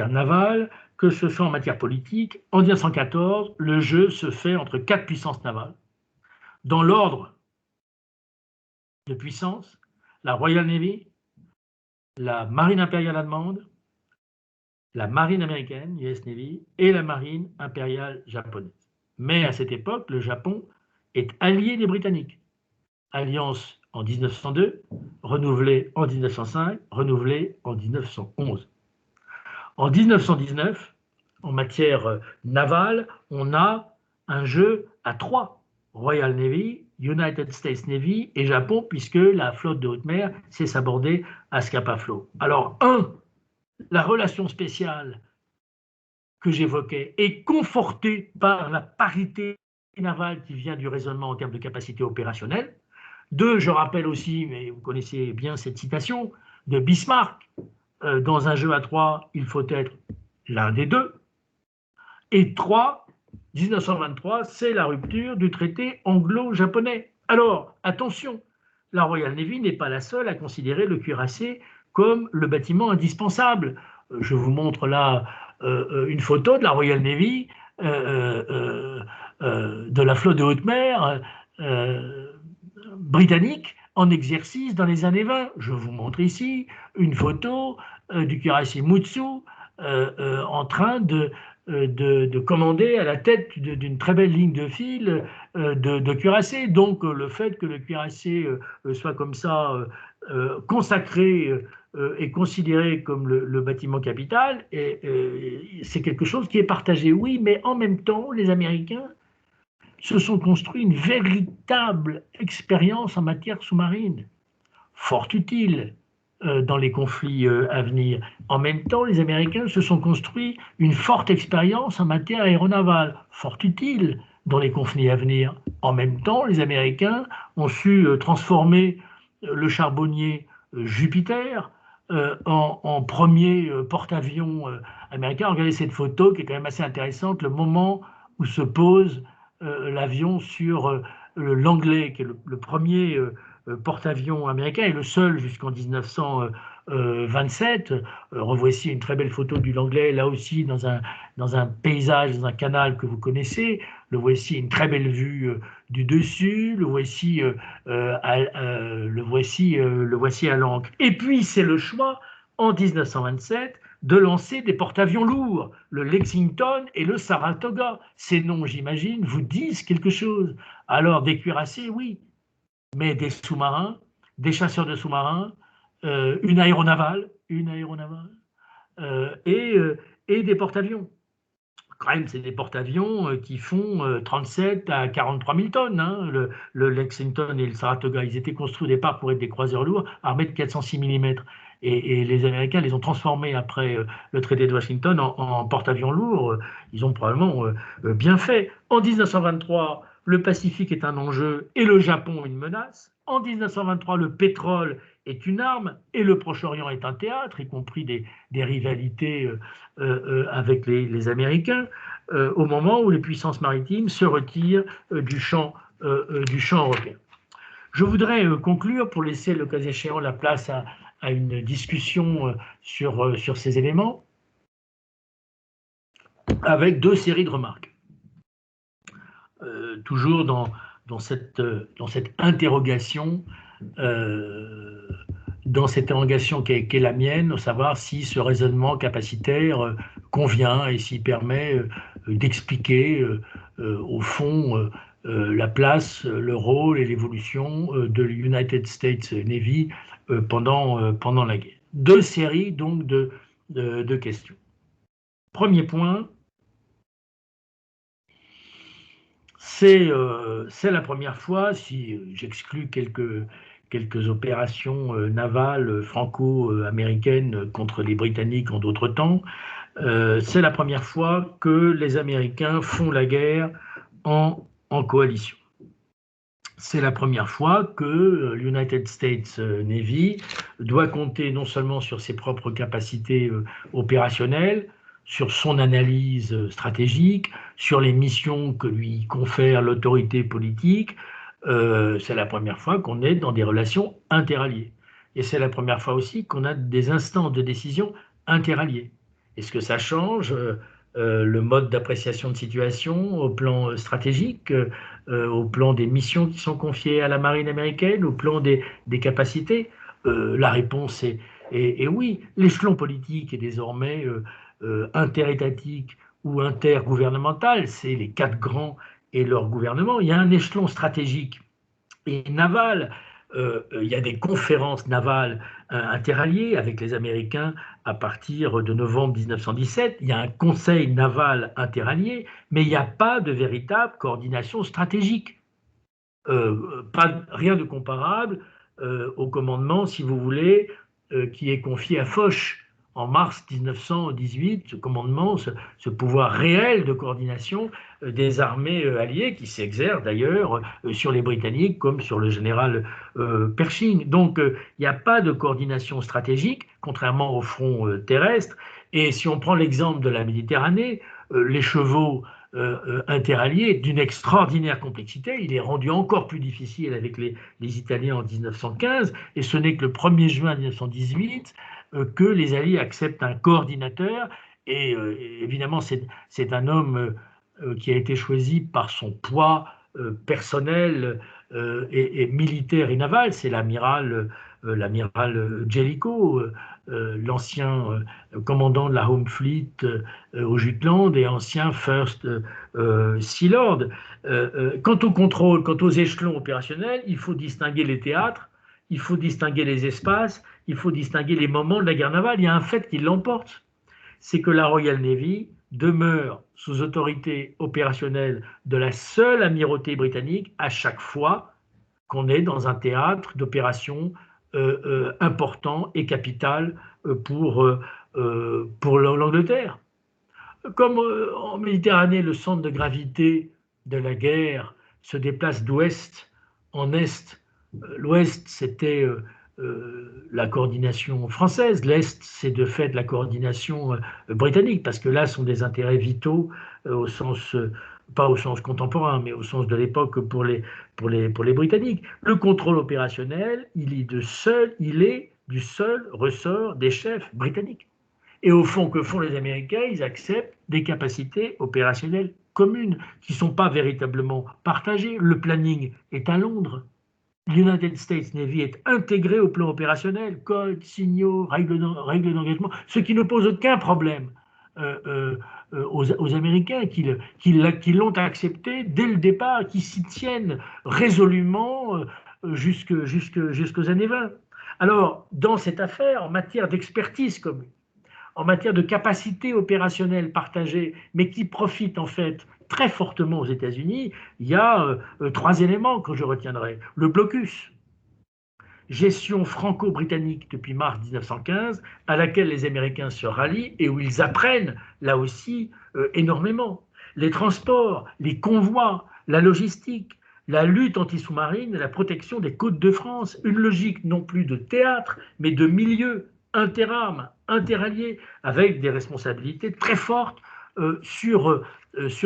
navale, que ce soit en matière politique, en 1914, le jeu se fait entre 4 puissances navales. Dans l'ordre de puissance, la Royal Navy, la marine impériale allemande, la marine américaine, US Navy, et la marine impériale japonaise. Mais à cette époque, le Japon est allié des Britanniques. Alliance en 1902, renouvelée en 1905, renouvelée en 1911. En 1919, en matière navale, on a un jeu à 3. Royal Navy, United States Navy et Japon, puisque la flotte de haute mer s'est sabordée à Scapa Flow. Alors, la relation spéciale que j'évoquais est confortée par la parité navale qui vient du raisonnement en termes de capacité opérationnelle. 2, je rappelle aussi, mais vous connaissez bien cette citation, de Bismarck. Dans un jeu à 3, il faut être l'un des deux. Et 3, 1923, c'est la rupture du traité anglo-japonais. Alors, attention, la Royal Navy n'est pas la seule à considérer le cuirassé comme le bâtiment indispensable. Je vous montre là une photo de la Royal Navy, de la flotte de haute mer britannique en exercice dans les années 20. Je vous montre ici une photo du cuirassé Mutsu en train de commander à la tête d'une très belle ligne de fil de cuirassés. Donc le fait que le cuirassé soit comme ça consacré et considéré comme le bâtiment capital, c'est quelque chose qui est partagé, oui, mais en même temps, les Américains se sont construits une véritable expérience en matière sous-marine, fort utile dans les conflits à venir. En même temps, les Américains se sont construits une forte expérience en matière aéronavale, fort utile dans les conflits à venir. En même temps, les Américains ont su transformer le charbonnier Jupiter en premier porte-avions américain. Regardez cette photo qui est quand même assez intéressante, le moment où se pose l'avion sur l'Anglais, qui est le premier porte-avions américain et le seul jusqu'en 1927. Revoici une très belle photo du Langlais, là aussi dans un paysage, dans un canal que vous connaissez. Le voici une très belle vue du dessus. Le voici à l'ancre. Et puis c'est le choix en 1927 de lancer des porte-avions lourds, le Lexington et le Saratoga. Ces noms, j'imagine, vous disent quelque chose. Alors des cuirassés, oui, mais des sous-marins, des chasseurs de sous-marins, une aéronavale et des porte-avions. Quand même, c'est des porte-avions qui font 37 à 43 000 tonnes. Hein. Le Lexington et le Saratoga, ils étaient construits au départ pour être des croiseurs lourds, armés de 406 mm. Et les Américains les ont transformés après le traité de Washington en porte-avions lourds. Ils ont probablement bien fait. En 1923, le Pacifique est un enjeu et le Japon une menace. En 1923, le pétrole est une arme et le Proche-Orient est un théâtre, y compris des rivalités avec les Américains, au moment où les puissances maritimes se retirent du champ européen. Je voudrais conclure, pour laisser le cas échéant la place à une discussion sur ces éléments, avec deux séries de remarques. Toujours dans cette interrogation qui est la mienne, savoir si ce raisonnement capacitaire convient et s'il permet d'expliquer au fond la place, le rôle et l'évolution de l'United States Navy pendant la guerre. Deux séries donc de questions. Premier point, c'est la première fois, si j'exclus quelques opérations navales franco-américaines contre les Britanniques en d'autres temps, c'est la première fois que les Américains font la guerre en coalition. C'est la première fois que l'United States Navy doit compter non seulement sur ses propres capacités opérationnelles, sur son analyse stratégique, sur les missions que lui confère l'autorité politique. C'est la première fois qu'on est dans des relations interalliées. Et c'est la première fois aussi qu'on a des instances de décision interalliées. Est-ce que ça change le mode d'appréciation de situation au plan stratégique, au plan des missions qui sont confiées à la marine américaine, au plan des capacités? La réponse est oui. L'échelon politique est désormais interétatique ou intergouvernemental, c'est les quatre grands et leur gouvernement. Il y a un échelon stratégique et naval. Il y a des conférences navales interalliées avec les Américains à partir de novembre 1917. Il y a un conseil naval interallié, mais il n'y a pas de véritable coordination stratégique. Rien de comparable au commandement, si vous voulez, qui est confié à Foch en mars 1918, ce commandement, ce pouvoir réel de coordination des armées alliées qui s'exerce d'ailleurs sur les Britanniques comme sur le général Pershing. Donc il n'y a pas de coordination stratégique, contrairement au front terrestre. Et si on prend l'exemple de la Méditerranée, les chevaux interalliés d'une extraordinaire complexité. Il est rendu encore plus difficile avec les Italiens en 1915, et ce n'est que le 1er juin 1918 que les Alliés acceptent un coordinateur. Et évidemment, c'est un homme qui a été choisi par son poids personnel et militaire et naval, c'est l'amiral Jellicoe, l'ancien commandant de la Home Fleet au Jutland et ancien First Sea Lord. Quant au contrôle, quant aux échelons opérationnels, il faut distinguer les théâtres, il faut distinguer les espaces, il faut distinguer les moments de la guerre navale. Il y a un fait qui l'emporte, c'est que la Royal Navy demeure sous autorité opérationnelle de la seule amirauté britannique à chaque fois qu'on est dans un théâtre d'opération important et capital pour l'Angleterre. Comme en Méditerranée, le centre de gravité de la guerre se déplace d'ouest en est. L'ouest, c'était la coordination française. L'est, c'est de fait la coordination britannique, parce que là sont des intérêts vitaux au sens, pas au sens contemporain, mais au sens de l'époque pour les Britanniques. Le contrôle opérationnel, il est du seul ressort des chefs britanniques. Et au fond, que font les Américains? Ils acceptent des capacités opérationnelles communes qui ne sont pas véritablement partagées. Le planning est à Londres. L'United States Navy est intégré au plan opérationnel, codes, signaux, règles d'engagement, ce qui ne pose aucun problème aux Américains qui l'ont accepté dès le départ, qui s'y tiennent résolument jusqu'aux années 20. Alors, dans cette affaire, en matière d'expertise commune, en matière de capacité opérationnelle partagée, mais qui profite en fait très fortement aux États-Unis, il y a trois éléments que je retiendrai. Le blocus, gestion franco-britannique depuis mars 1915, à laquelle les Américains se rallient et où ils apprennent, là aussi, énormément. Les transports, les convois, la logistique, la lutte anti-sous-marine, la protection des côtes de France, une logique non plus de théâtre, mais de milieu, interarmes, interalliés, avec des responsabilités très fortes sur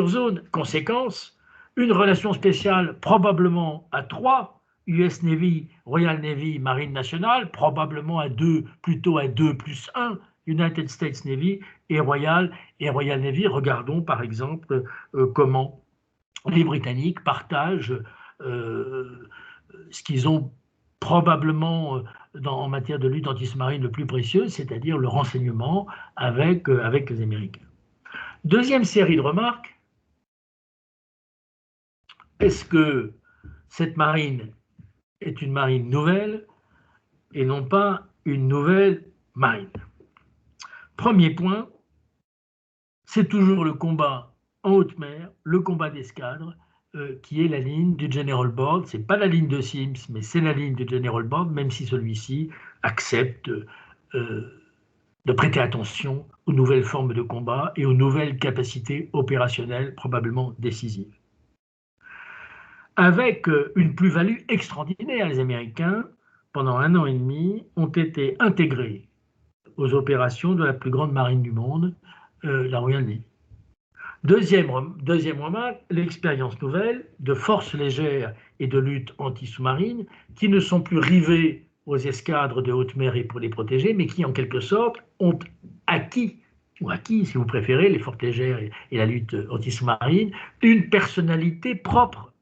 zone. Conséquence, une relation spéciale probablement à 3, US Navy, Royal Navy, Marine nationale, probablement à 2, plutôt à 2 plus 1, United States Navy et Royal Navy. Regardons par exemple comment les Britanniques partagent ce qu'ils ont probablement en matière de lutte anti-sous-marine le plus précieux, c'est-à-dire le renseignement avec les Américains. Deuxième série de remarques, est-ce que cette marine est une marine nouvelle et non pas une nouvelle marine? Premier point, c'est toujours le combat en haute mer, le combat d'escadre, qui est la ligne du General Board. Ce n'est pas la ligne de Sims, mais c'est la ligne du General Board, même si celui-ci accepte de prêter attention aux nouvelles formes de combat et aux nouvelles capacités opérationnelles probablement décisives. Avec une plus-value extraordinaire, les Américains, pendant 1 an et demi, ont été intégrés aux opérations de la plus grande marine du monde, la Royal Navy. Deuxième remarque, l'expérience nouvelle de forces légères et de lutte anti-sous-marine qui ne sont plus rivées aux escadres de haute mer et pour les protéger, mais qui en quelque sorte ont acquis, si vous préférez, les forces légères et la lutte anti-sous-marine, une personnalité propre.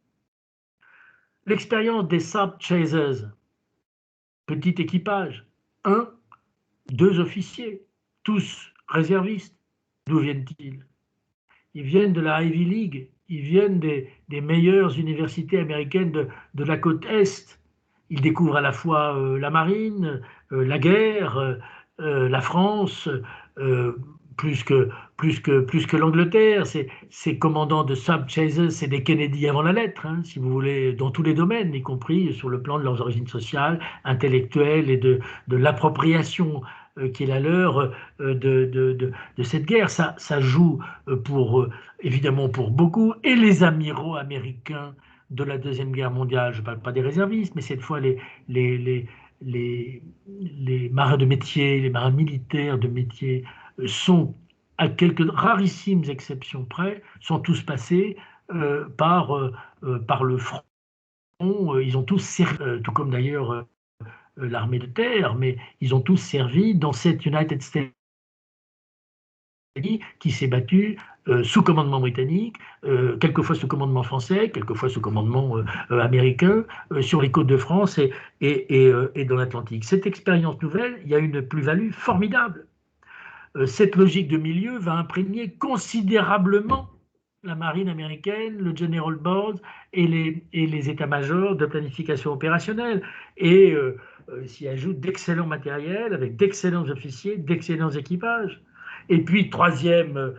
L'expérience des Sub Chasers, petit équipage, 1, 2 officiers, tous réservistes, d'où viennent-ils? Ils viennent de la Ivy League, ils viennent des meilleures universités américaines de la côte Est. Ils découvrent à la fois la marine, la guerre, la France, plus que l'Angleterre. Ces commandants de Sub Chasers, c'est des Kennedy avant la lettre, hein, si vous voulez, dans tous les domaines, y compris sur le plan de leurs origines sociales, intellectuelles et de l'appropriation qui est la leur de cette guerre. Ça joue évidemment pour beaucoup, et les amiraux américains de la Deuxième Guerre mondiale, je ne parle pas des réservistes, mais cette fois les, les, les, les marins de métier, les marins militaires de métier sont, à quelques rarissimes exceptions près, sont tous passés par le front. Ils ont tous servi, tout comme d'ailleurs l'armée de terre, mais ils ont tous servi dans cette United States qui s'est battue sous commandement britannique, quelquefois sous commandement français, quelquefois sous commandement américain, sur les côtes de France et dans l'Atlantique. Cette expérience nouvelle, il y a une plus-value formidable. Cette logique de milieu va imprégner considérablement la marine américaine, le General Board et les états-majors de planification opérationnelle. Et s'y ajoute d'excellents matériels avec d'excellents officiers, d'excellents équipages. Et puis, troisième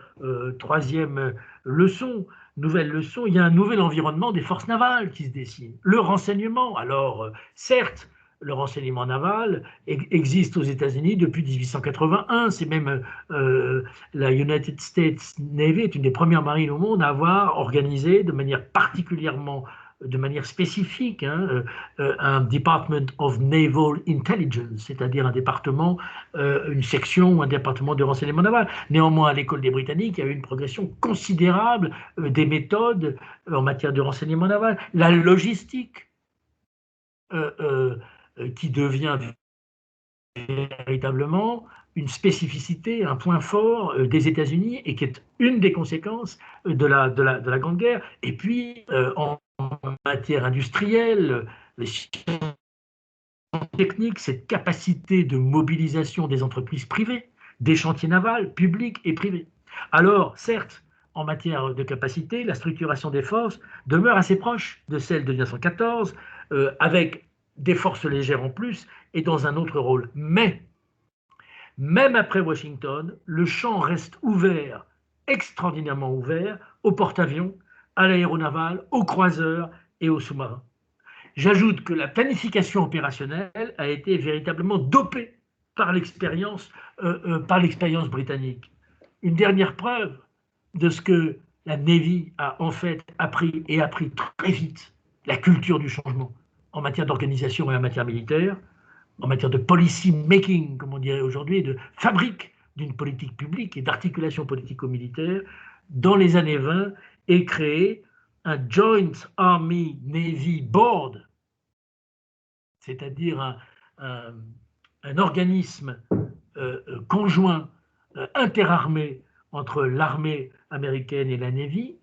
leçon, nouvelle leçon, il y a un nouvel environnement des forces navales qui se dessine. Le renseignement, alors certes, le renseignement naval existe aux États-Unis depuis 1881. C'est même la United States Navy est une des premières marines au monde à avoir organisé de manière spécifique, un Department of Naval Intelligence, c'est-à-dire un département, une section ou un département de renseignement naval. Néanmoins, à l'école des Britanniques, il y a eu une progression considérable des méthodes en matière de renseignement naval. La logistique, qui devient véritablement une spécificité, un point fort des États-Unis et qui est une des conséquences de la Grande Guerre. Et puis, en matière industrielle, les sciences techniques, cette capacité de mobilisation des entreprises privées, des chantiers navals, publics et privés. Alors, certes, en matière de capacité, la structuration des forces demeure assez proche de celle de 1914, avec des forces légères en plus et dans un autre rôle. Mais, même après Washington, le champ reste ouvert, extraordinairement ouvert, aux porte-avions, à l'aéronaval, aux croiseurs et aux sous-marins. J'ajoute que la planification opérationnelle a été véritablement dopée par l'expérience britannique. Une dernière preuve de ce que la Navy a en fait appris très vite, la culture du changement en matière d'organisation et en matière militaire, en matière de policy making, comme on dirait aujourd'hui, de fabrique d'une politique publique et d'articulation politico-militaire, dans les années 20 est créé un Joint Army Navy Board, c'est-à-dire un organisme conjoint, interarmé entre l'armée américaine et la Navy,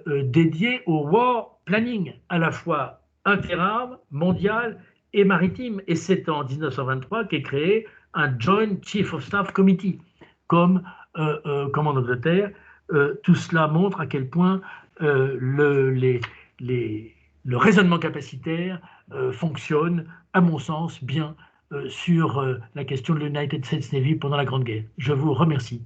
dédié au war planning, à la fois interarmes, mondial et maritime. Et c'est en 1923 qu'est créé un Joint Chief of Staff Committee, comme en Angleterre. Tout cela montre à quel point le raisonnement capacitaire fonctionne, à mon sens, bien sur la question de l'United States Navy pendant la Grande Guerre. Je vous remercie.